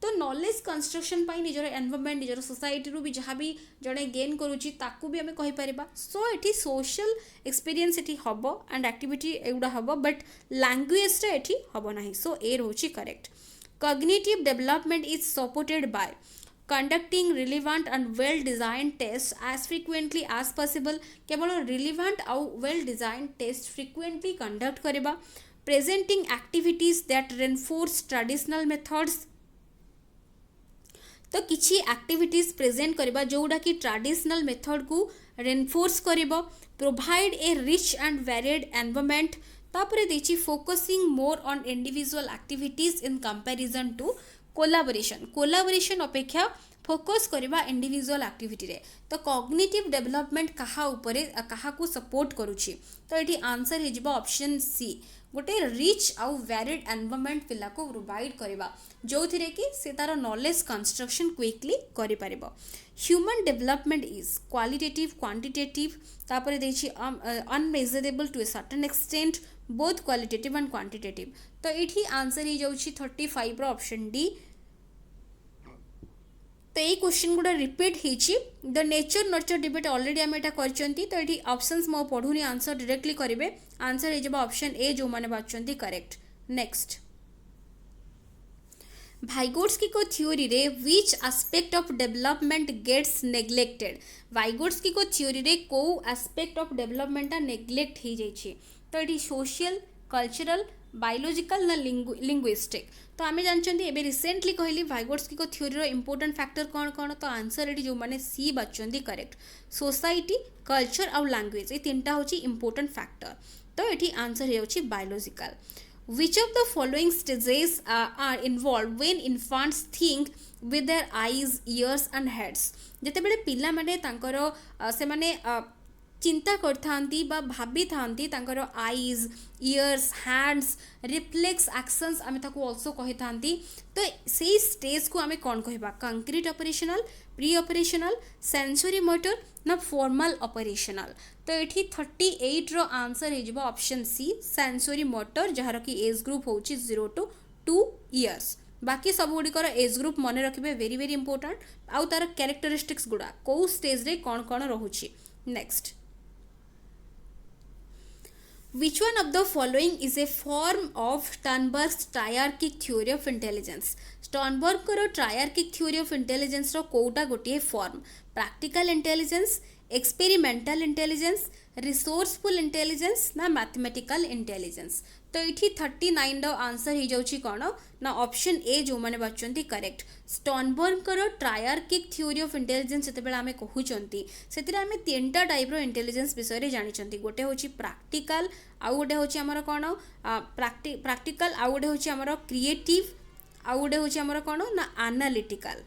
तो नॉलेज कंस्ट्रक्शन पाई निजर एनवायरनमेंट निजर सोसाइटी रू भी जहाँ भी जड़े गेन करुच्ची ताकू भी आम कहि परिबा सो ये सोशल एक्सपीरियंस ये हम एंड एक्टिविटी एगुड़ा हम बट लैंग्वेजटा ये हम ना सो ए रोची correct cognitive development is supported by conducting relevant and well designed tests as frequently as possible केवल relevant और well designed tests frequently conduct करेबा presenting activities that reinforce traditional methods तो किछि activities present करबा जोड़ा कि traditional method को reinforce करबो provide a rich and varied environment तापरे देछि focusing more on individual activities in comparison to collaboration अपेक्षा फोकस करबा इंडिविजुअल एक्टिविटी रे। तो कॉग्निटिव डेवलपमेंट कहा उपरे कहा को सपोर्ट करूची। तो एठी आंसर हे जिबा ऑप्शन सी, गोटे रिच आउ वेरिड एनवायरनमेंट पिला को प्रोवाइड करबा जो थिरे कि से तार नॉलेज कंस्ट्रक्शन क्विकली करि परिबो। Human development is qualitative quantitative, तापर देछि unmeasurable to a certain extent, both qualitative and quantitative. तो एठी आंसर ही जाउछि 35 रो ऑप्शन डी। तो ये क्वेश्चन गुड़ा रिपीट होची। The nature nurture debate already आम एटा करचंती। तो ये ऑप्शंस मो पढ़ुनी, आंसर डायरेक्टली करेंगे। आंसर हो जाए ऑप्शन ए जो मैंने बाछुंती करेक्ट। नेक्स्ट, भाइगोट्स्की को थ्योरी रे which aspect of development gets neglected. Vygotsky को थ्योरी रे को एस्पेक्ट ऑफ डेवलपमेंट नेग्लेक्ट हो जाइए। तो ये सोशल, कल्चरल, बायोलॉजिकल ना लिंग्विस्टिक। तो आम जानते हैं रिसेंटली कहली भाइगोट्स्की को थ्योरी इंपोर्टेंट फैक्टर कौन कौन। तो आंसर ये जो मैंने सी बाछुंती करेक्ट। सोसाइटी, कल्चर आउ लैंग्वेज, ये तीनटा हूँ इंपोर्टेंट फैक्टर। तो ये आंसर हो biological. Which of the following stages are involved when infants think with their eyes, ears and heads? जेते बेले पिला माने तांकर से माने चिंता करथांती बा भाबी थांती तांकर eyes, years, hands, reflex actions आमे ताको आल्सो कहि थांती। तो सेही स्टेज को आमे कोन कहबा? Concrete operational, pre operational, sensory motor ना फॉर्मल ऑपरेशनल। तो ये 38 रो आंसर हो जाए ऑप्शन सी, सेंसरी मोटर, जहार कि एज ग्रुप हो 0 to 2 इयर्स। बाकी सब गुड़िकर एज ग्रुप मन रखिए, वेरी वेरी इंपोर्टेंट। आउ तार कैरेक्टरिस्टिक्स गुड़ा कौ स्टेज रे कौन कौन रोचे। Next, which one of the following is a form of Sternberg's triarchic theory of intelligence? Sternberg को triarchic theory of intelligence रो कोटा गोटे form? practical intelligence, experimental intelligence, resourceful intelligence ना mathematical intelligence। तो ये 39 रो आंसर हो जाउछि कोन ना ऑप्शन ए जो माने बाचंती करेक्ट। स्टर्नबर्ग को ट्रायर्किक थ्योरी ऑफ इंटेलिजेंस जेतेबेला आमे कहउचंती सेतिरा आमे तीनटा टाइप रो इंटेलिजेंस विषय रे जानिचंती। गोटे होछि प्रैक्टिकल, आउ गोटे होछि हमर कोन प्रैक्टिकल, आउ गोटे होछि हमर क्रिएटिव, आउ गोटे होछि हमर कोन ना एनालिटिकल।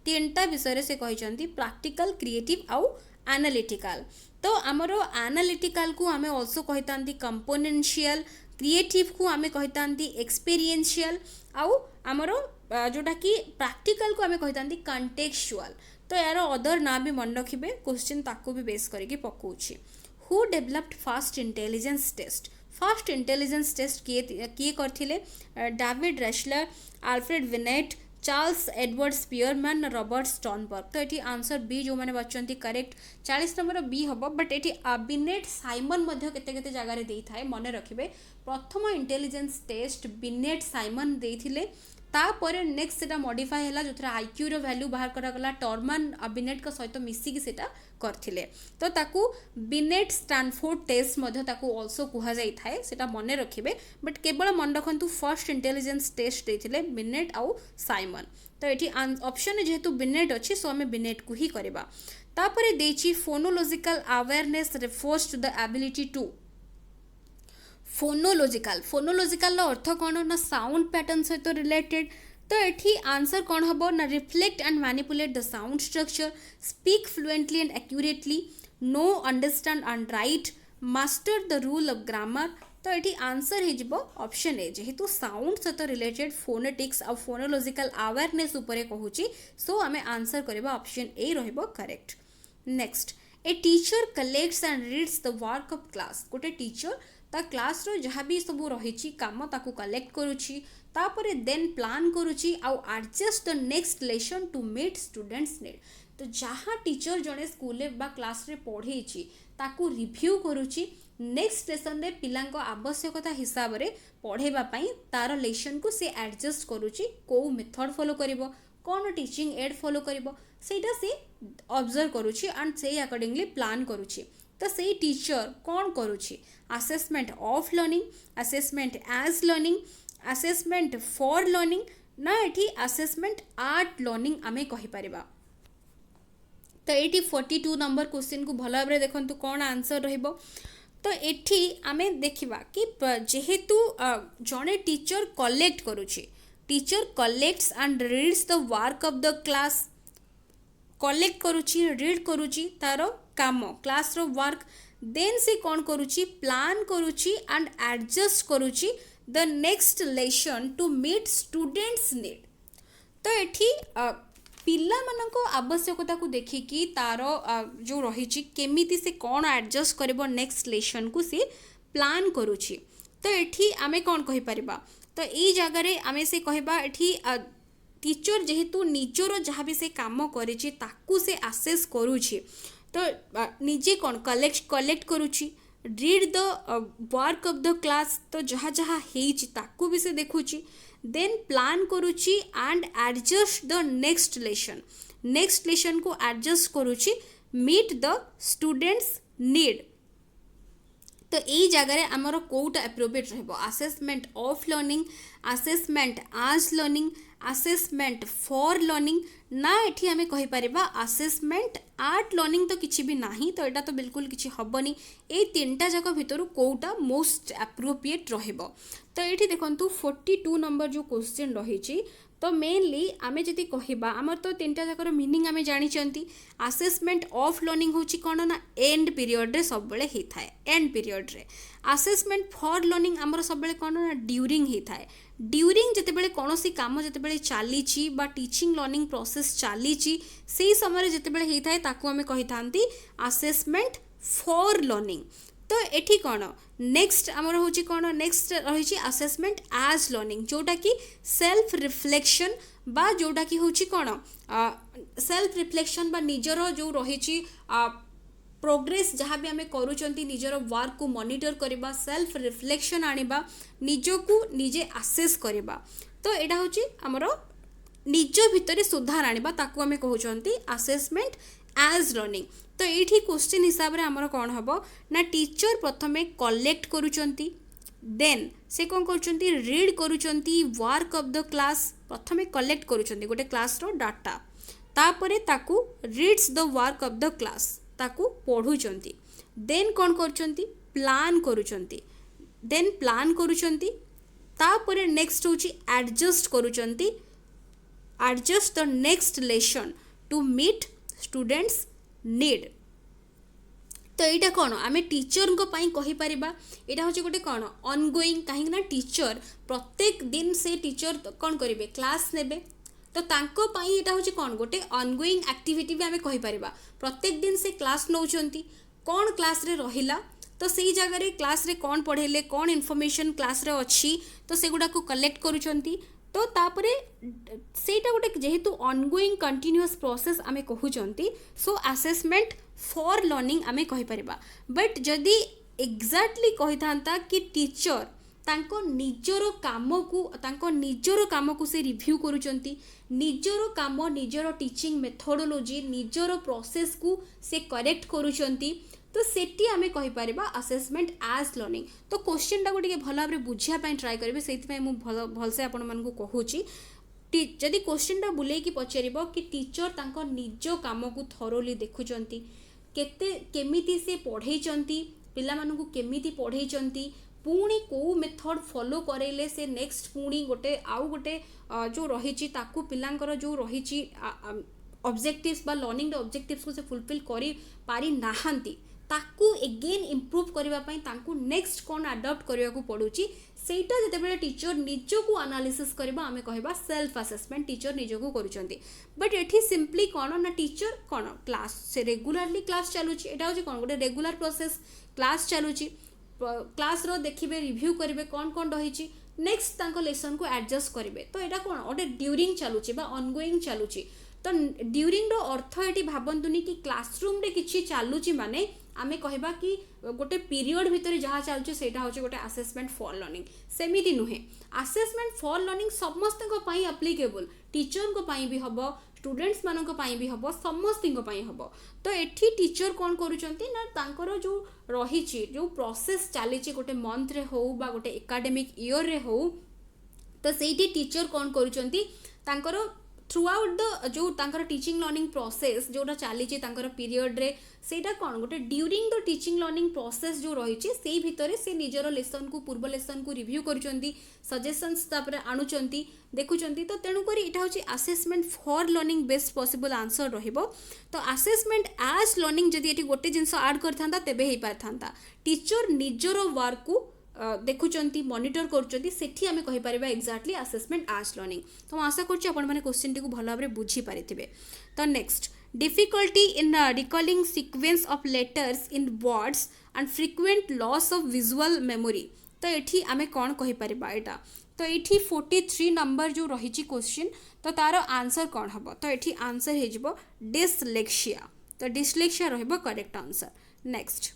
तीनटा विषय रे से कहिचंती प्रैक्टिकल, क्रिएटिव आउ एनालिटिकल। तो हमर एनालिटिकल को आमे आल्सो कहितांती कंपोनेंशियल, क्रिएटिव को आमे कहितांती एक्सपीरियंशियल, आउ हमर जोटा कि प्रैक्टिकल को आमे कहितांती कंटेक्चुअल। तो यार अदर ना भी मन रखिबे, क्वेश्चन ताको भी बेस करके पकोछि। Who developed first intelligence test? First intelligence test किए करथिले? David Wechsler, Alfred Binet, Charles Edward Spearman, Robert Sternberg. तो ये आंसर बी जो मैंने बाछंती करेक्ट। 40 नंबर बी हम, बट ये बिनेट साइमन केते केते जगह रे देई थाए मन रखिबे। प्रथम इंटेलिजेंस टेस्ट बिनेट साइमन देइथिले, तापर नेक्स्ट सेटा मॉडिफाई हैला जोथरा आईक्यू रो वैल्यू बाहर करा गला टॉर्मन बिनेट का सहित मिसिकी सेटा करथिले। तो ताकू बिनेट स्टैनफोर्ड टेस्ट मध्ये ताकू आल्सो कुहा जाई थाए, सेटा मने रखिबे। बट केवल मन रखंतु फर्स्ट इंटेलिजेंस टेस्ट देथिले बिनेट आउ साइमन। तो एठी ऑप्शन जेहेतु बिनेट अछि सो हमें बिनेट को ही करबा। तापर देछि phonological awareness refers to the ability to. Phonological अर्थ कौन ना साउंड पैटर्न सहित रिलेटेड। तो ये आंसर कौन हम ना reflect and manipulate the sound structure, speak fluently and accurately, know understand and write, master the rule of grammar. तो ये आंसर हो ऑप्शन ए, जेहेतु साउंड सहित रिलेटेड फोनेटिक्स और फोनोलॉजिकल अवेयरनेस उपरे कहूची, सो आमे आंसर करबा ऑप्शन ए रहइबो correct. Next, a teacher collects and reads the work of class. गोटे टीचर ता क्लास रो जहाँ भी सब रही काम ताकू कलेक्ट करुची, तापरे देन प्लान करुची आउ adjust the next lesson to meet students need. तो जहाँ टीचर जड़े स्कूल बा क्लास रे पढ़ेची ताकू रिव्यू करुची, नेक्स्ट लेसन रे पिलांको आवश्यकता हिसाब रे पढ़ेबा पई तार लेसन को से एडजस्ट करुची, को मेथड फॉलो करिवो, कौन टीचिंग एड फॉलो करिवो सेटा से ऑब्जर्व करुची एंड से अकॉर्डिंगली प्लान करुची। तो से टीचर कौन करुची? Assessment of learning, assessment as learning, assessment for learning ना एठी असेसमेंट आर्ट लर्निंग आमे कहि परिबा। तो एठी 42 नंबर क्वेश्चन को भल भाव देखंतु कौन आंसर रहिबो। तो एठी आमे देखिबा कि जेहेतु जड़े टीचर कलेक्ट करुची teacher collects and reads the work of the class collect करुची रीड करुची तार काम क्लास रो वर्क देन से कौन करुची प्लान करुची एंड एडजस्ट करुची the next lesson to meet students need तो एठी पिला मानक आवश्यकता को देखिकी तार जो रही केमिति से कौन एडजस्ट करिबो नेक्स्ट लेसन को से प्लान करुची तो एठी आमे कौन कहि परिबा तो ई जगह रे आमे से कहबा एठी टीचर जेहेतु निजर जहाँ भी से काम करिछि ताकू से आसेस करुछि तो निजे कौन कलेक्ट करुछि read the work of the class तो जहाँ जहाँ हेछि ताकू भी से देखुछि देन प्लान करुछि and adjust the next lesson को एडजस्ट करुछि मीट द स्टूडेंट्स नीड तो यही जगह आमर कौटा एप्रोप्रिएट रहिबो assessment of learning assessment as learning assessment for learning ना एठी आमे कहि परिबा असेसमेंट आर्ट लर्निंग तो किछि भी नाही तो एटा तो बिल्कुल किछि हबनी ए तीनटा जाक भितरु कोउटा मोस्ट एप्रोप्रिएट रहिबो तो एठी देखंतु 42 नंबर जो क्वेश्चन रहिछि तो मेनली आमे जति कहिबा हमर तो तीनटा जाकर मीनिंग आमे जानि चंती असेसमेंट ऑफ लर्निंग होछि कोन ना एंड पीरियड रे सब बेले ही थाए एंड पीरियड रे असेसमेंट फॉर लर्निंग हमर सब बेले कोन ना ड्यूरिंग ही थाए ड्यूरिंग जते बेले कोनोसी काम जते बेले चालीची बा टीचिंग लर्निंग प्रोसेस चालीची सेही समय जते बेले ही थाए ताकू आमे कहि थांती असेसमेंट फॉर लर्निंग तो एठी कौन नेक्स्ट आमर होची कौन नेक्स्ट रही असेसमेंट एज लर्निंग जोटा कि सेल्फ रिफ्लेक्शन बा जोटा कि होची कौन सेल्फ रिफ्लेक्शन बा निजर जो रही प्रोग्रेस जहाँ भी आम करूचंती निजर वर्क को मॉनिटर करबा सेल्फ रिफ्लेक्शन आनिबा निजको निजे आसेस करबा तो एटा होची आमर निज भितरे सुधार आनिबा ताकू आम कहउचंती असेसमेंट एज लर्निंग तो ये क्वेश्चन हिसाब से आमर कौन हम ना टीचर प्रथमे कलेक्ट करुचंती देन से कौन करुचंती रीड करुचंती वर्क ऑफ द क्लास प्रथमे कलेक्ट करुचंती गोटे क्लास रो डाटा तापरे ताकू reads the work of the class ताकू पढ़ुचंती देन कौन करुचंती प्लान करुचंती देन प्लान करुचंती तापरे नेक्स्ट होची एडजस्ट करुचंती adjust the next lesson to meet students need तो यहाँ कौन आम टीचर को कही पारिबा यहाँ हूँ गोटे कौन ऑनगोइंग कहीं ना टीचर प्रत्येक दिन से टीचर कौन करेंगे क्लास नेबे तो तांको पाई यहाँ हूँ कौन गोटे ऑनगोइंग एक्टिविटी भी आम कही पारिबा प्रत्येक दिन से क्लास नौचंती कौन क्लास रे रहिला तो सही जगह रे क्लास रे कौन पढ़ेले कौन इनफॉरमेशन क्लास रे अच्छी तो से गुडा को कलेक्ट करुचंती तो तापरे सेटा गोटे जेहेतु ऑनगोइंग कंटिन्यूअस प्रोसेस आमे कहउचंती सो असेसमेंट फॉर लर्निंग आमे कहि परिबा बट जदि एग्जैक्टली कहि थांता कि टीचर तांको निजर काम को से रिव्यू करुचंती निजर काम निजर टीचिंग मेथोडोलॉजी निजर प्रोसेस को से करेक्ट करुचंती तो सेठी आमे कहि परिबा असेसमेंट एज लर्निंग तो क्वेश्चन टा को टिके भल भाबरे बुझिया पई ट्राई करबे सेति पई मु भल से आपण मन को कहूची जदि क्वेश्चन टा बुले कि पचारिबो कि टीचर तांको निज काम को थरोली देखुचंती केते केमिति से पढ़ेइचंती पिला मानन को केमिति पढ़ेइचंती पुणी को मेथड फॉलो करेले से नेक्स्ट पुणी गोटे आउ गोटे जो रही ताकू पिलांकर जो रही ऑब्जेक्टिव्स बा लर्निंग ऑब्जेक्टिव्स को से फुलफिल करी पारी नाहांती ताकू एगेन इम्प्रूव करबा पई ताकू नेक्स्ट कोन अडॉप्ट करिया को पडुची सेटा जते बेले टीचर निजो को एनालिसिस करबा आमे कहबा सेल्फ असेसमेंट टीचर निजो को करूचंती बट एठी सिंपली कोन ना टीचर कोन क्लास से रेगुलरली क्लास चालुची एटा होची कोन गोटे रेगुलर प्रोसेस क्लास चालुची क्लास रो देखिबे रिव्यू करिवे कोन कोन रहिची नेक्स्ट तांको लेसन को एडजस्ट करिवे तो एटा कोन गोटे ड्यूरिंग चालुची बा ऑनगोइंग चालुची तो ड्यूरिंग रो अर्थ एटी भाबंतुनी कि क्लासरूम रे किछि चालुची माने आमे कहबा कि गोटे पीरियड भितर जहाँ चलुचे सेटा होचे गोटे असेसमेंट फॉर लर्निंग सेमिति नुहे असेसमेंट फॉर लर्निंग समस्त को पई एप्लीकेबल टीचर को पई भी हबो स्टूडेंट्स मानन को पई भी हबो समस्त को पई हबो तो एठी टीचर कोन करूचंती ना तांकर जो रहिची जो प्रोसेस चालीची गोटे मंथ रे हो बा गोटे एकेडमिक ईयर रे हो तो सेठी टीचर कोन करूचंती तांकर थ्रू आउट द जो तांकर टीचिंग लर्निंग प्रोसेस जोटा चली पीरियड रे सेटा कौन गोटे during the teaching learning process जो रही से भितर से निजर लेसन को पूर्व लेसन को रिव्यू करुँच सजेशंस आणुचंती देखुचंती तो तेणुक यहाँ हूँ assessment for learning best possible answer रहिबो तो आसेसमेंट एज लर्निंग जदि ये गोटे जिनस आड करता तेबे ही पारथा टीचर निजर वर्क को देखुचंती मॉनिटर करुचंती सेठी आमे कहि परिबा एक्जाक्टली असेसमेंट एज लर्निंग तो आशा करछि आपण माने क्वेश्चन टी को भलो भाबरे बुझी पारिथिबे तो next difficulty in recalling sequence of letters in words and frequent loss of visual memory तो एठी आमे कोन कहि परिबा एटा तो एठी 43 नंबर जो रही क्वेश्चन तो तार आंसर कौन हम तो ये आंसर हो डिसलेक्सिया तो डिसलेक्सिया रहिबो correct answer next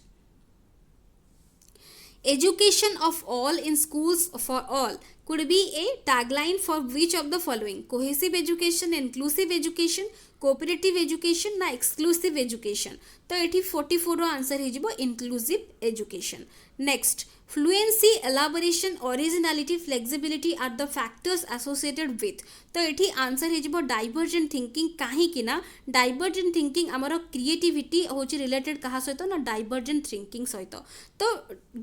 education of all in schools for all could be a tagline for which of the following cohesive education inclusive education cooperative education na exclusive education तो ये 44 रो answer हो inclusive education next fluency elaboration originality flexibility are the factors associated with तो ये answer हो divergent thinking कहीं कि ना divergent thinking आमर creativity होची related कहा सहित ना divergent thinking सहित तो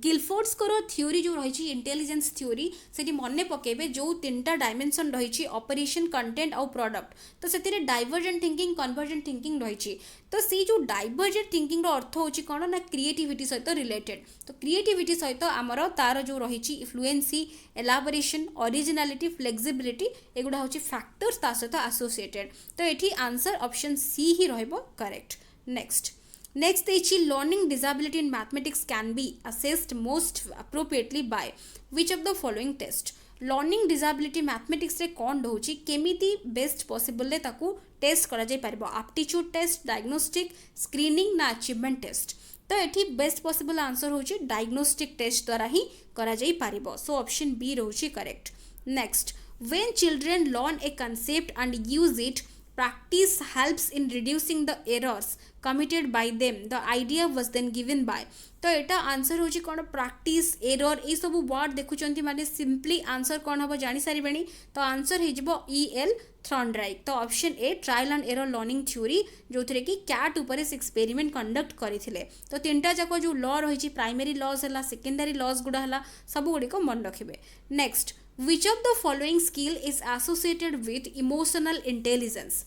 गिलफोर्ड्स को थ्योरी जो रही इंटेलिजेंस थ्योरी से मन पकेबे जो 3टा डायमेंशन रही ऑपरेशन कंटेंट और प्रोडक्ट तो से डाइवर्जेंट थिंकिंग कन्वर्जेंट थिंकिंग रही तो सी जो डाइवर्जेंट थिंकिंग अर्थ होची कौन ना क्रिएटिविटी सहित रिलेटेड तो क्रिएटिविटी सहित आमर तार जो रही फ्लुएंसी एलाबोरेशन ओरिजिनालिटी फ्लेक्सिबिलिटी एगुड़ा हूँ फैक्टर्स ता सहित एसोसिएटेड तो ये आंसर ऑप्शन सी ही रहिबो करेक्ट नेक्स्ट देखिए learning disability in mathematics can be assessed most appropriately by which of the following test learning disability mathematics रे कौन रोची केमिति बेस्ट पॉसिबल ले ताकू टेस्ट करा जाय पारिबो एप्टीट्यूड टेस्ट डायग्नोस्टिक स्क्रीनिंग ना अचीवमेंट टेस्ट तो ये बेस्ट पॉसिबल आंसर होची डायग्नोस्टिक टेस्ट द्वारा ही करा जाय पारिबो सो ऑप्शन बी रोची correct next when children learn a concept and use it practice helps in reducing the errors committed by them the idea was then given by तो एटा answer होची कोन practice error ए सब word देखुचंती माने simply answer कोन हबो जानि सारिबेनी तो answer हिजबो E L Thorndike तो option A trial and error learning theory जोथरे कि कैट ऊपर से एक्सपेरिमेंट कंडक्ट करिथिले तो तीनटा जाको जो लॉ रहिची प्राइमरी लॉज हला सेकेंडरी लॉज गुडा हला सब गुडी को मन रखिबे next which of the following skill is associated with emotional intelligence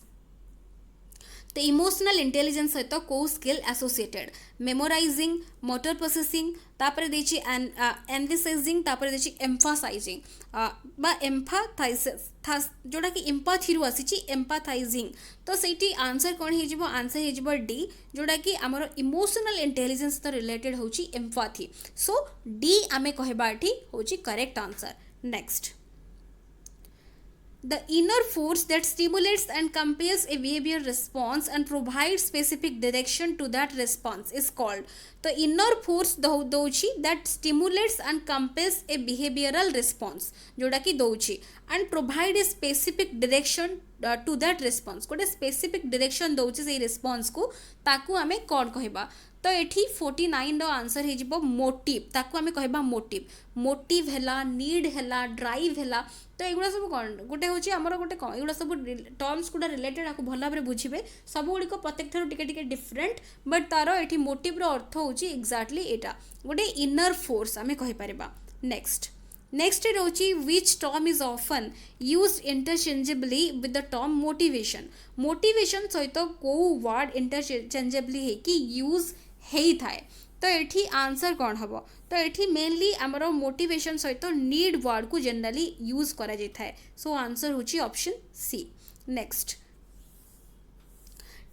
तो इमोशनल इंटेलिजेंस सहित को skill associated memorizing motor processing तापर देछि एम्फसाइजिंग तापर देछि एम्फसाइजिंग बा एम्फाथाइसिस जोटा कि एम्पैथी रु आसी एम्पैथाइजिंग तो सेठी आंसर कोन हे जिवो आंसर हे जिवो डी जोटा कि हमर इमोशनल इंटेलिजेंस तो रिलेटेड होची एम्पैथी सो डी आमे कहबा एठी होची correct answer next the inner force that stimulates and compels a behavior response and provides specific direction to that response is called the inner force Dochi that stimulates and compels a behavioral response जोड़ा कि दोची and provide a specific direction to that response गोटे specific direction दोची से response को ताकू आमे कौन कहबा तो एठी 49 रो आंसर हे जिवो मोटिव ताकू आमे कहबा मोटिव हैला नीड हैला ड्राइव हैला तो एगुड़ा सब कौन गोटे हूँ आमर गोटे कौन एगुड़ा सब टर्म्स गुड़ा रिलेटेड आपको भल भाव बुझे सब गुड़िक प्रत्येक ठार टिके डिफरेंट बट तार ये मोटिव अर्थ हूँ एक्जाक्टली एटा गोटे इनर फोर्स आम कहीपर नेक्स्ट रोची which term is often used interchangeably with the term motivation सहित को वर्ड इंटरचेंजेबली है यूज हेई थाए तो ये आंसर कौन हम तो ये मेनली आमर मोटिवेशन सहित नीड वर्ड को जनरली यूज करा जाए सो आंसर होची option C next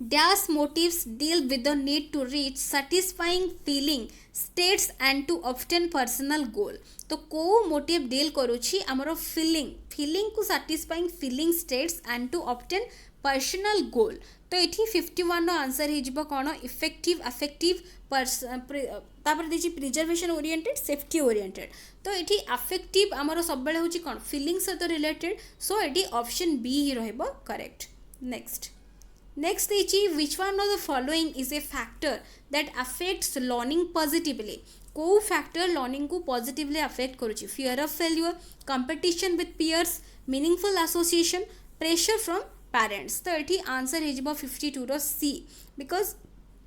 dash motives deal with the need to reach satisfying feeling states and to obtain personal goal तो को मोटिव डील करुछि आमर फीलिंग को satisfying feeling states and to obtain personal goal तो ये 51 answer हो कौन effective affective तापर देखिए प्रिजर्वेशन ओरिएंटेड सेफ्टी ओरिएंटेड तो ये अफेक्टिव आमर सब बेले हूँ कौन फीलिंग सहित रिलेटेड सो ये ऑप्शन बी ही रहिबो करेक्ट नेक्स्ट देखिए which one of the following is a factor that affects learning positively को फैक्टर लर्निंग को पॉजिटिवली अफेक्ट करुछि fear of failure competition with peers meaningful association pressure from parents. तो ये answer हो 52 रो C, because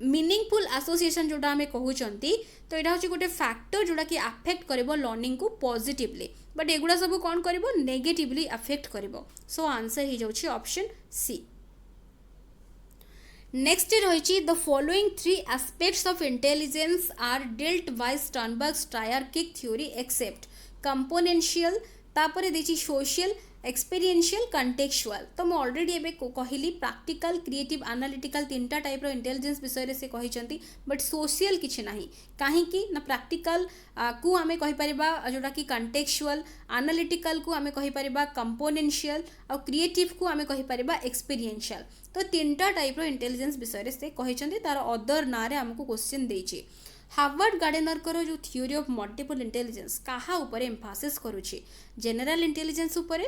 meaningful association जोटा आम कहते तो यहाँ हूँ गोटे फैक्टर जोटा कि अफेक्ट कर लर्निंग को पॉजिटिवली, बट एगुड़ा सब कौन कर नेगेटिवली अफेक्ट कर। सो आंसर हो जाऊँ ऑप्शन सी। नेक्स्ट रही the following 3 aspects of intelligence are dealt by Sternberg's triarchic theory except componential, तापर देखिए सोशल, एक्सपीरियंशियल, कंटेक्चुअल। तो मुझे ऑलरेडी एबे कहली प्रैक्टिकल, क्रिएटिव, एनालिटिकल 3टा टाइप रो इंटेलिजेंस विषय से कहते, बट सोशल किसी ना कहीं ना प्रैक्टिकल को आम कहीपर जोटा कि कंटेक्चुअल, एनालिटिकल को आम कहीपर कंपोनेंशियल, और क्रिएटिव को आम कहीपर एक्सपीरियंशियल। तो 3टा टाइप रो इंटेलिजेंस विषय से कहते, तार अदर ना आमको क्वेश्चन देछि। हार्वर्ड गार्डेनर जो थ्योरी ऑफ मल्टीपल इंटेलिजेंस कहा ऊपर एम्फासिस करुछि, जनरल इंटेलिजेंस ऊपर,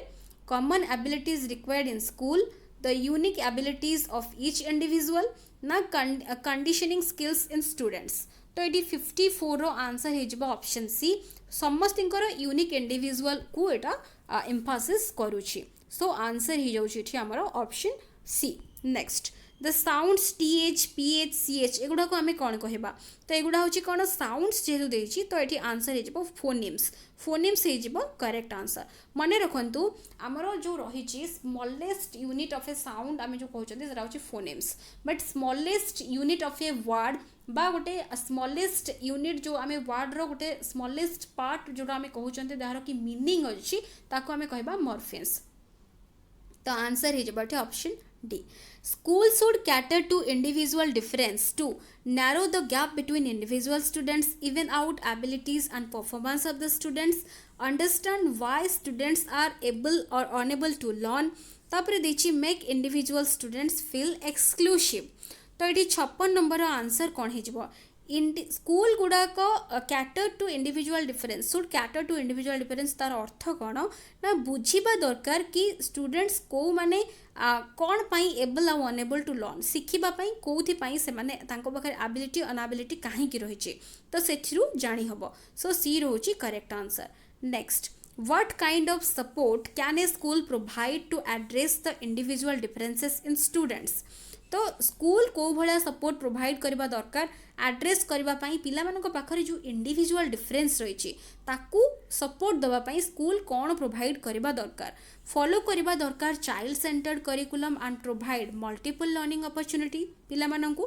common abilities required in school, the unique abilities of each individual, ना कंडीशनिंग स्किल्स इन स्टूडेंट्स। तो ये 54 रो आंसर हो ऑप्शन सी, समस्त यूनिक इंडिविजुअल को यहाँ एम्फासिस करुछि। सो आंसर हो जाऊँ आमर option C. Next the sounds TH PH CH एगुड़ा को आम कौन कहवा, तो एगुड़ा हूँ कौन साउंड्स जेहतु देछि, तो ये आंसर हो फोनिम्स। फोनिम्स हो करेक्ट आंसर। मन रखु आमर जो रही smallest unit of a sound आम जो कहते phonemes, but smallest unit of a word बा गोटे स्मॉलेस्ट यूनिट जो आम वर्ड रो गोटे स्मॉलेस्ट पार्ट जोटा आम कहते जार कि मीनिंग अच्छी ताको आम कहबा मॉर्फेम्स। तो आंसर हो option D. School should cater to individual difference to narrow the gap between individual students, even out abilities and performance of the students, understand why students are able or unable to learn, तापर देखिए make individual students feel exclusive। तो ये 56 number answer कौन हो, school गुड़ाक cater to individual difference, should cater to individual difference तार अर्थ कौन ना बुझीबा दरकार कि स्टूडेंट्स को माने कौन पाई एबल आ अनेबल टू लर्न, शिखिबा पाई कोथि पाई से माने तांको पाखरे एबिलिटी अनएबिलिटी काहे की रहिछि, तो सेथिरु जानि हबो। सो सी रहउछि correct answer. Next what kind of support can a school provide to address the individual differences in students। तो स्कूल को भाया सपोर्ट प्रोवाइड करबा दरकार एड्रेस करबा पई पिला मानक पाखरे जो इंडिविजुअल डिफरेंस रही ताकू सपोर्ट दबा पई स्कूल कौन प्रोवाइड करबा दरकार, फॉलो करबा दरकार child centred curriculum and provide multiple learning opportunity पिला मानकू।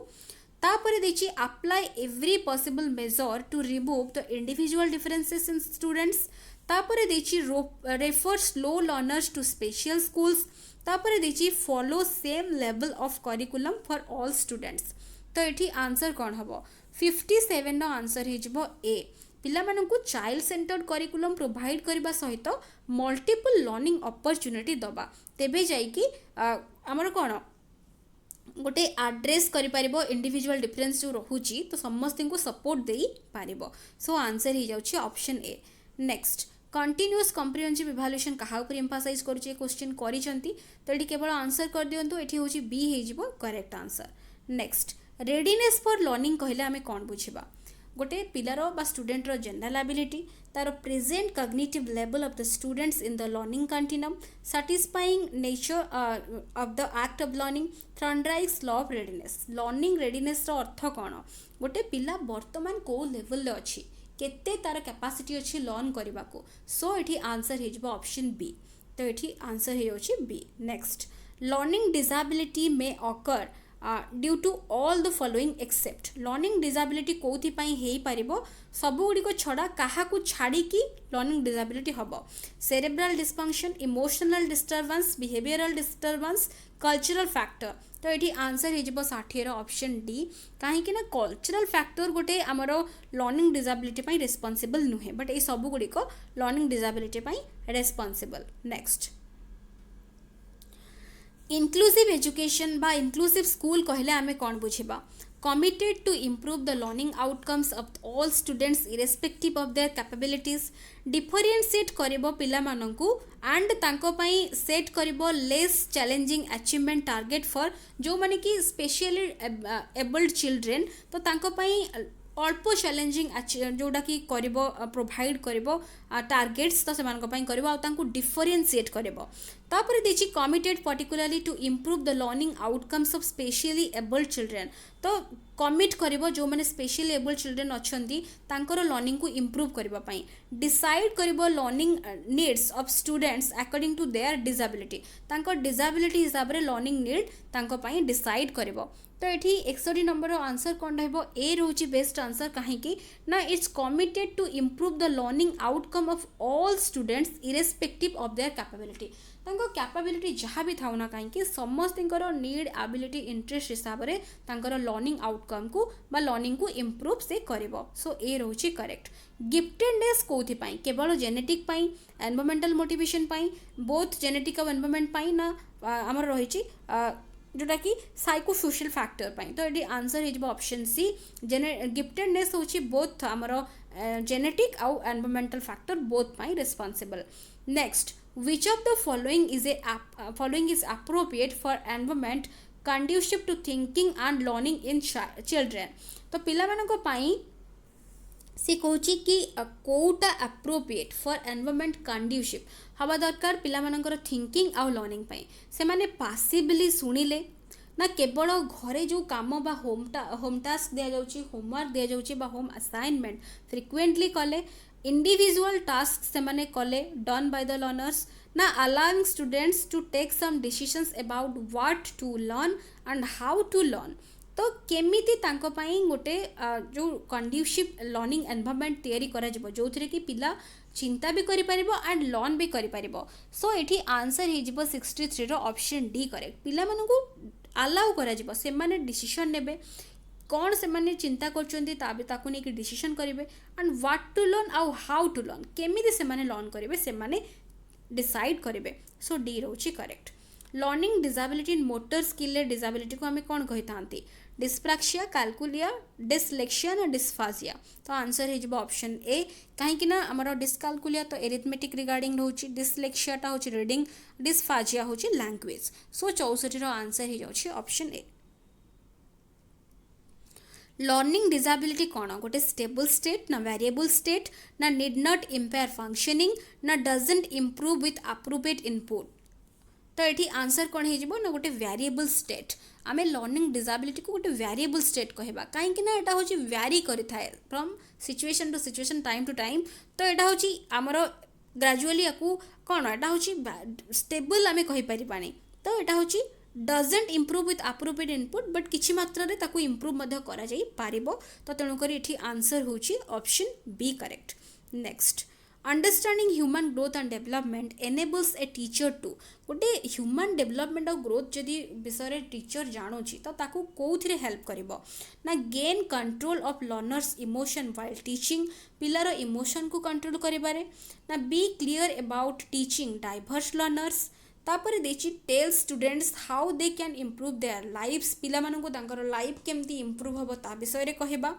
तापर देखिए apply every possible measure to remove the individual differences in students. तापर देखिए refer slow learners to special schools. तापर देखिए follow same level of curriculum for all students. तो ये आंसर कौन हम 57 आंसर हो ए, पिला मानकू चाइल्ड सेंटर्ड करिकुलम प्रोवाइड करबा सहित मल्टीपल लर्निंग अपॉर्चुनिटी दबा, तेबे जाइकी आमर कौन गोटे एड्रेस करिपारिबो इंडिविजुअल डिफरेंस जो रहुची, तो समस्त को सपोर्ट देई पारिबो। सो आंसर हो जाउची option A. Next continuous comprehensive evaluation कहा ऊपर एम्फासाइज करूची क्वेश्चन करिसंती, तो ये केवल आंसर कर दियंतु, एठी होची बी हो correct answer. Next readiness for learning कहले आमे कौन बुझिबा, गोटे पिलार बा स्टूडेंटर जनरल एबिलिटी, तार present cognitive level of the students in the learning continuum, satisfying nature of the act of learning, Thorndike's law of readiness. Learning readiness रो अर्थ कौन, गोटे पिला वर्तमान को लेवल अच्छी केते तार कैपेसिटी अच्छी लर्न करने को। सो ये आंसर हो ऑप्शन बी, तो ये आंसर हो B. Next learning disability may occur due to all the following except. Learning disability कौथिपाई हो पारिबो, सबुगुड़िक छड़ा क्या छाड़ी की लर्निंग डिसेबिलिटी हम, cerebral dysfunction, emotional disturbance, behavioural disturbance, cultural factor. तो ये आंसर हो 60 ऑप्शन डी, कहीं कल्चरल फैक्टर गोटे आमर लर्निंग डिसेबिलिटी रेस्पॉन्सिबल नुहे, बट ये सबुगुड़िक learning disability responsible. Next inclusive education बा इनक्लूसिव स्कूल कहले आमे कौन बुझिबा, committed to improve the learning outcomes of all students irrespective of their capabilities, differentiate करिबो पिला मानंकु and तांको पई सेट करिबो less challenging achievement target for जो माने कि स्पेशली एबल्ड चिल्ड्रेन, तो तांको पई अल्प चैलेंजिंग जोटा कि करिबो प्रोवाइड करिबो टार्गेट्स तो सेमानक पई करबो आ तांकु डिफरेंशिएट करबो तापर देछि committed particularly to improve the learning outcomes of specially abled children तो कमिट करबो जो माने स्पेशली एबल्ड चिल्ड्रेन अछंती तांकर लर्निंग को इम्प्रूव करबा पई डिसाइड करबो learning needs of students according to their disability तांकर डिसेबिलिटी हिसाब रे लर्निंग नीड तांको पई डिसाइड करबो तो ये 61 नंबर आंसर कौन रहिबो ए रोची बेस्ट आंसर कहीं ना it's committed to improve the learning outcome of all students irrespective of their capability तांको कैपेबिलिटी जहाँ भी थाउ ना कहीं समस्त नीड एबिलिटी इंटरेस्ट हिसाब से लर्निंग आउटकम को बा लर्निंग को इम्प्रूव से करिवो सो ए रोची करेक्ट गिफ्टेडनेस कोथि पाई केवल जेनेटिक पाई एनवायरमेंटल मोटिवेशन पाई बोथ जेनेटिक और एनवायरमेंट पाई ना आमर रही जोटा कि साइको सोशल फैक्टर पाई तो ये आंसर हो ऑप्शन सी गिफ्टेडनेस होची बोथ आमर जेनेटिक आउ environmental factor both pi responsible next which of the following is appropriate for environment conducive to thinking and learning in children तो पिला मानको पाई सी कहूची कि कोटा एप्रोप्रिएट फॉर एनवायरमेंट कंड्यूसिव हवा दरकार पिला मानकर थिंकिंग आउ लर्निंग पाई से माने पासिबली सुनिले ना केवल घरे जो काम बा होम टास्क दिया जाउची होमवर्क दिया जाउची बा होम असाइनमेंट फ्रिक्वेंटली कले इंडिविजुअल टास्क से माने कले डन बाय द लर्नर्स ना allowing students to take some decisions about what to learn and how to learn तो केमिति तांको पाई गोटे जो कंड्यूसिव लर्निंग एनवायरमेंट तैयारी करा जिवो जोथरे कि पिला चिंता भी करि परिबो एंड लर्न भी करि परिबो सो एठी आंसर हे जिवो 63 रो ऑप्शन डी करेक्ट पिला मानकु अलाउ करा जिवो से माने डिसीजन नेबे कौन से माने चिंता करछन्ती ताकू नेकी डिसीजन करिवे एंड व्हाट टू लर्न आउ हाउ टू लर्न केमिति से माने लर्न करिवे से माने डिसाइड करिवे सो डी रोची करेक्ट लर्निंग डिसेबिलिटी इन मोटर स्किल डिसेबिलिटी को हमें कौन कही थांती डिस्प्राक्सिया कैलकुलिया डिसलेक्सिया ना डिस्फाजिया तो आंसर है ऑप्शन ए कहीं ना आमर डिस्कालकुलिया तो एरिथमेटिक रिगार्डिंग होची डिसलेक्सियाटा होची रीडिंग डिस्फाजिया होची लैंग्वेज सो 64 रो आंसर हो जाउची ऑप्शन ए लर्निंग डिसेबिलिटी कौन गोटे स्टेबल स्टेट ना वेरिएबल स्टेट ना नीड नॉट इम्पेयर फंक्शनिंग ना doesn't improve with appropriate input तो ये आंसर कौन हो ना गोटे वेरिएबल स्टेट आम लर्निंग डिसेबिलिटी को गोटे वेरिएबल स्टेट कहवा कहीं ना यहाँ हूँ व्यारी करें from situation to situation time to time तो यहाँ हूँ आमर ग्रेजुअली या कौन यहाँ हूँ स्टेबल आम कहीपर तो यहाँ हूँ doesn't improve with appropriate input but किछि मात्रा रे ताकू इम्प्रूव मध्य करा जाई पारिबो तो तेणुकर ये आंसर होची option B correct next understanding human growth and development enables a teacher to गोटे ह्यूमन डेवलपमेंट और ग्रोथ जदि विषय टीचर जानूची तो ताकू कोउथिरे हेल्प करिवो ना gain control of learners emotion while teaching पिलार इमोशन को कंट्रोल करिबारे ना be clear about teaching diverse learners तापर देची tell students how they can improve their lives पिला माननको तांकर लाइफ केमती इम्प्रूव हबो ता विषय रे कहबा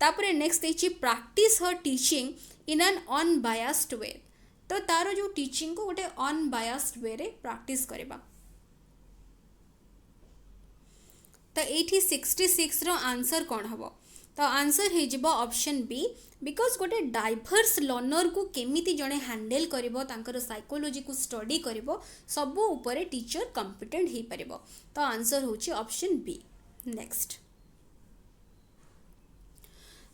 तापर नेक्स्ट देची practise her teaching in an unbiased way तो तार जो टीचिंग को गोटे अनबायस्ड वे रे प्रैक्टिस करबा तो एठी 66 रो आंसर कोन हबो तो आंसर हे जिवो ऑप्शन बी बिकॉज गोटे डाइवर्स लर्नर को केमिति जणे हैंडल करिवो तांकर साइकोलॉजी को स्टडी करिवो सब ऊपर टीचर कॉम्पिटेंट हे परिवो तो आंसर होची option B next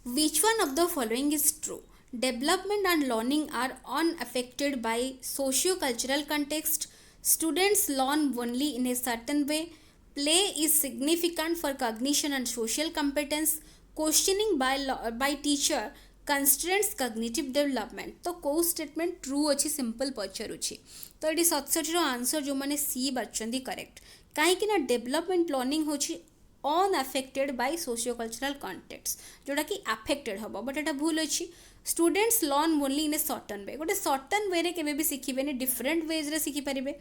which one of the following is true development and learning are unaffected by socio-cultural context students learn only in a certain way play is significant for cognition and social competence questioning by teacher constraints cognitive development तो को statement true अच्छी simple पचारूची तो ये 67 रो answer जो माने सी बाचंदी correct कहीं ना development learning होची unaffected bye socio cultural context जोटा कि अफेक्टेड हम बट एटा भूल अच्छी students learn only in a certain way गोटे सर्टन वे रे केबे भी शिखिबेनी डिफरेंट वेज रे शिखि परिबे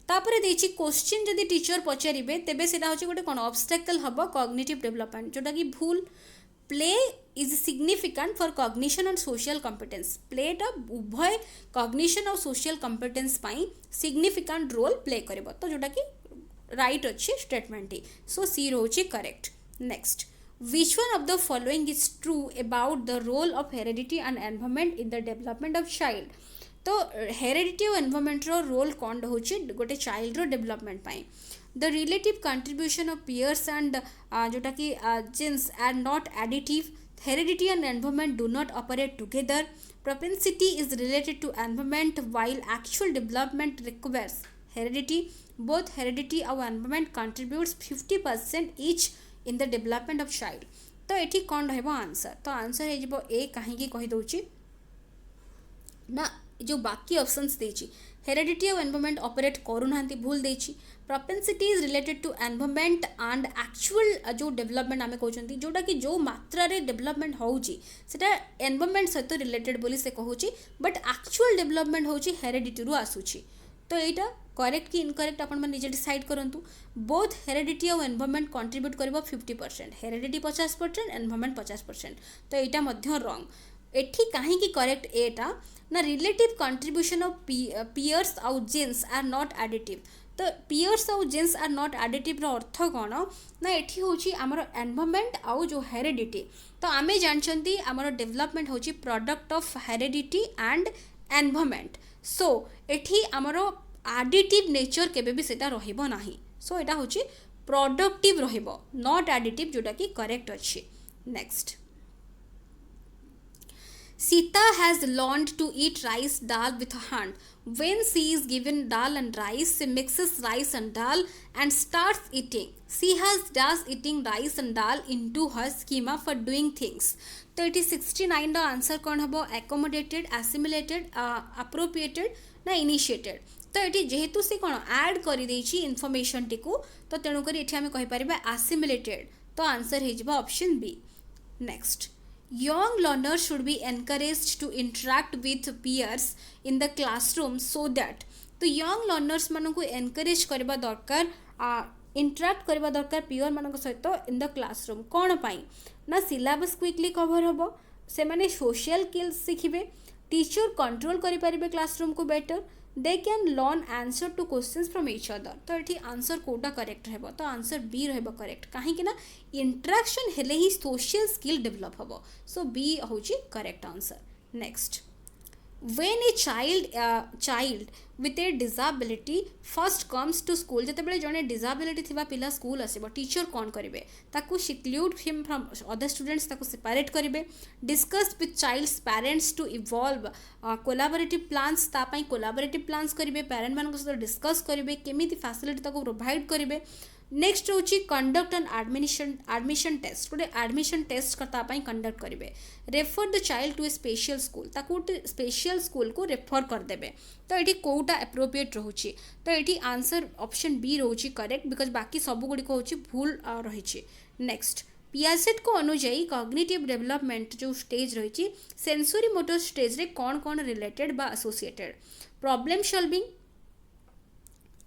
तापर देछि क्वेश्चन जदि टीचर पचारिबे तेबे सेटा होछि गोटे कोन ऑब्स्टेकल हबो कॉग्निटिव डेवलपमेंट जोटा कि भूल play is significant for cognition and social competence प्लेटा उभय कॉग्निशन और सोशल कॉम्पिटेंस पाई सिग्निफिकेंट रोल प्ले करिवो तो जोटा कि राइट अच्छे स्टेटमेंट ही सो सी रोची correct next which one of the following is true about the role of heredity and environment in the development of child? तो हेरेडिटी और एनवायरमेंट रो रोल कौन रोचे गोटे चाइल्ड रो डेवलपमेंट पाई the relative contribution of peers and जोटा कि genes are not additive heredity and environment do not operate together propensity is related to environment while actual development requires heredity both heredity और environment contributes 50% each in the development of child तो एठी कौन रहबो answer तो answer हे जबो ए काहे की कहि दउची ना जो बाकी ऑप्शंस देची हेरेडिटी और एनवायरमेंट ऑपरेट करू नांती भूल देची propensity is related to environment and actual जो डेवलपमेंट आमे कहउचंती जोटा कि जो मात्रा रे डेवलपमेंट होउची सेटा एनवायरमेंट सहित रिलेटेड बोली से कहउची बट एक्चुअल डेवलपमेंट होउची हेरेडिटी रु आसुची तो एटा करेक्ट कि इनकरेक्ट आपण निजे डिसाइड करंतु बोथ हेरेडिटी और एनवायरमेंट कंट्रीब्यूट करबो 50% हेरेडिटी 50% एनवायरमेंट 50% तो एटा मध्य रॉन्ग एठी काहे कि करेक्ट एटा ना रिलेटिव कंट्रीब्यूशन ऑफ पियर्स आउ जीन्स आर नॉट एडिटिव तो पियर्स आउ जीन्स आर नॉट एडिटिव रो अर्थ कौन ना एठी होची हमर एनवायरमेंट आउ जो हेरेडिटी तो आमे जानचंती हमर डेवलपमेंट होची product of heredity and environment so एठी हमर एडिटिव नेचर केबे भी सेटा रहिबो नाही सो एटा होची प्रोडक्टिव रहिबो नॉट एडिटिव जोटा कि करेक्ट अछि next Sita has learned to eat rice dal with her hand. When she is given dal and rice, she mixes rice and dal and starts eating. She does eating rice and dal into her schema for doing things. तो ये 69 रो answer कौन हबो accommodated, assimilated, appropriated ना initiated. तो ये जेहेतु से कौन ऐड करी देछि इनफॉरमेशन टिकु तो तेणु करी एठी हमें कहि परिबा assimilated तो आंसर हे जबा option B next Young learners should be encouraged to interact with peers in the classroom so that तो young learners मानकु encourage करबा दरकार interact करबा दरकार peer मानक सहित in the classroom कौन पाई ना syllabus quickly cover हबो से माने social skills सिखिबे टीचर कंट्रोल करि परिबे क्लासरूम को better they can learn answer two questions from each other तो ये आंसर कोटा करेक्ट रहबो तो आंसर बी रहबो करेक्ट काहे कि ना इंटरेक्शन हेले ही सोशल स्किल डेवलप हबो सो बी होची correct answer next when a child with a disability first comes to school जते बेले जने disability थिबा पिला स्कूल आसीबो टीचर कोन करिवे ताकू seclude him from other students ताकू separate करिवे discuss with child's parents to evolve collaborative plans ता पई collaborative plans करिवे parent मानक सहित डिस्कस करिवे केमिति फैसिलिटी ताकू प्रोवाइड करिवे नेक्स्ट होची कंडक्ट एंड एडमिशन टेस्ट गोटे एडमिशन टेस्ट करता पई कंडक्ट करिवे refer the child to a special school ताकू स्पेशल स्कूल को रेफर कर देबे तो एठी कोउटा एप्रोप्रिएट रहउची तो एठी आंसर ऑप्शन बी रहउची करेक्ट बिकॉज बाकी सब गुडी को होची भूल रहिची नेक्स्ट पियाजेट को अनुଯାयी कॉग्निटिव डेवलपमेंट जो स्टेज रहिची सेंसरी मोटर स्टेज रे कोन कोन रिलेटेड बा associated problem solving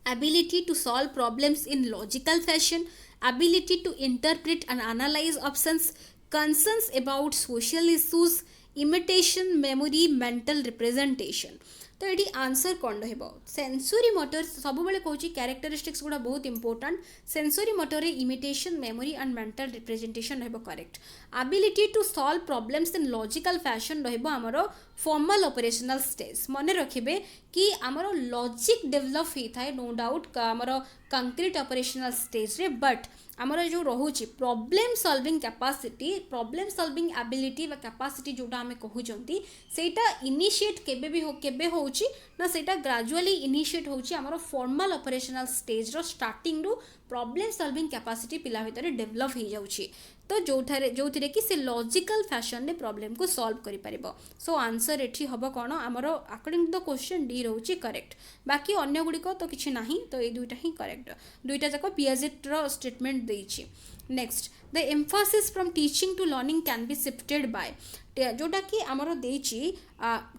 ability to solve problems in logical fashion, ability to interpret and analyze options, concerns about social issues, imitation, memory, mental representation. तो ये answer कौन रहिबो sensory motor सब बेले कहूची characteristics गुड़ा बहुत important sensory motor imitation memory and mental representation रहिबो correct ability to solve problems in logical fashion रहिबो हमरो फॉर्मल ऑपरेशनल स्टेज मन रखिबे कि हमरो लॉजिक डेवलप ही थाए नो डाउट हमरो कंक्रीट ऑपरेशनल स्टेज रे बट आमर जो रोचे problem solving capacity problem solving ability व कैपेसिटी जोटा आमे कहउचंती सेटा इनिशिएट केबे भी हो केबे होउची ना सेटा ग्रेजुअली इनिशिएट होउची आमर फॉर्मल ऑपरेशनल स्टेज रो स्टार्टिंग रू प्रॉब्लम सॉल्विंग कैपेसिटी पिला भितर डेवलप हो जाउची तो जो कि से लॉजिकल फैशन में प्रॉब्लम को सॉल्व करि परिबो सो आंसर एठी हबो कोन हमरो according to the question D रहउची करेक्ट बाकी अन्य गुडी को तो किछि नाही तो ए दुइटा ही करेक्ट दुइटा जाको पियाजेट रो स्टेटमेंट देइछि next the emphasis from teaching to learning can be shifted by जोटा कि हमरो देइछि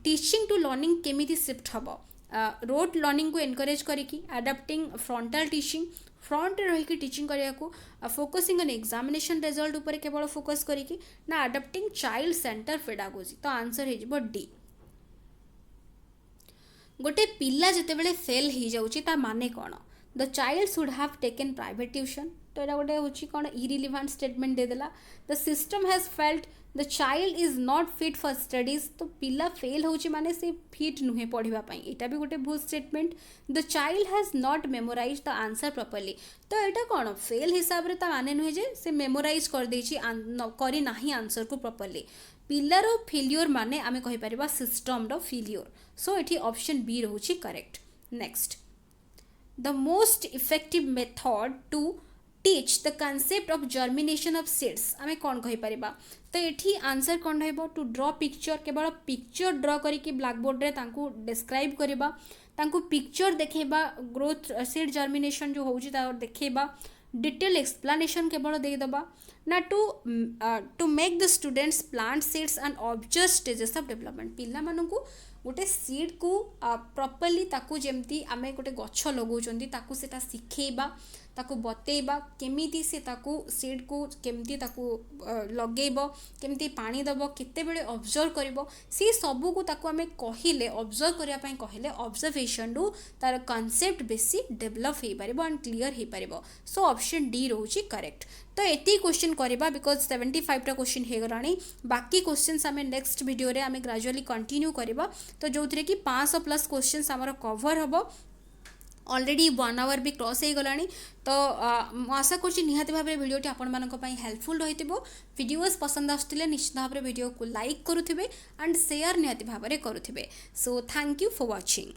टीचिंग टू लर्निंग केमिति शिफ्ट हबो रोट लर्निंग को एनकरेज करिकि अडॉप्टिंग फ्रंटल टीचिंग फ्रंट रही टीचिंग करिया को फोकसिंग ऑन एग्जामिनेशन रिजल्ट ऊपर केवल फोकस करिकि ना अडॉप्टिंग चाइल्ड सेंटर पेडागोजी तो आंसर हे जिवो डी गोटे पिल्ला जते बेले फेल ही जाउची ता माने कोन the child should have taken private tuition तो यहाँ गोटे हूँ कौन इरिलीवेंट स्टेटमेंट देदेला the system has felt the child is not fit for studies तो पिला फेल होची माने से फिट नुहे पढ़िबा पई एटा भी गोटे भूल statement the child has not memorize the answer properly तो एटा कौन फेल हिसाब रे ता माने नुहे जे से मेमोराइज कर देची करी नाही आंसर को प्रॉपर्ली पिलार फेल्योर माने आमे कहि परिबा सिस्टम रो फेल्योर सो एठी ऑप्शन बी रहउची correct next the most effective method to teach the concept of germination of seeds आमे कौन कहि परिबा तो एठी आंसर कौन रहइबो टू ड्रॉ पिक्चर केवल पिक्चर ड्रॉ करी कि ब्लैक बोर्ड रे तांकू डिस्क्राइब करिबा तांकू पिक्चर देखेबा ग्रोथ सीड जर्मिनेशन जो होउची ता देखेबा डिटेल एक्सप्लेनेशन केवल दे दबा ना to make the students plant seeds and observe stages of development पिला मानकू गोटे सीड को प्रॉपर्ली ताकू जेमती आमे गोटे गछ लगाउछंती ताकू सेटा सिखेबा ताकू बतेबा केमिति से ताकू सीड को केमती ताकू लगेबो केमती पानी दबो केते बेले ऑब्जर्व करबो से सबु को ताकू आमे कहिले ऑब्जर्व करिया पई कहिले ऑब्जर्वेशन रु तार कांसेप्ट बेसी डेवलप हे पारिबो एंड क्लियर हे पारिबो सो ऑप्शन डी रहउची करेक्ट तो एती क्वेश्चन करबा बिकॉज 75 टा क्वेश्चन हे गराणी बाकी क्वेश्चंस आमे नेक्स्ट वीडियो रे आमे ग्रेजुअली कंटिन्यू करबा तो जोथरे कि 500 प्लस क्वेश्चंस हमर कवर हबो ऑलरेडी 1 आवर भी क्रॉस हो गला तो आशा कर निहाती भाव में भिडियोटी आपण हेल्पफुल रही वीडियोस पसंद आसुले निश्चित भाव में वीडियो को लाइक करुवे एंड शेयर निहाती भाव में करुवे so thank you for watching.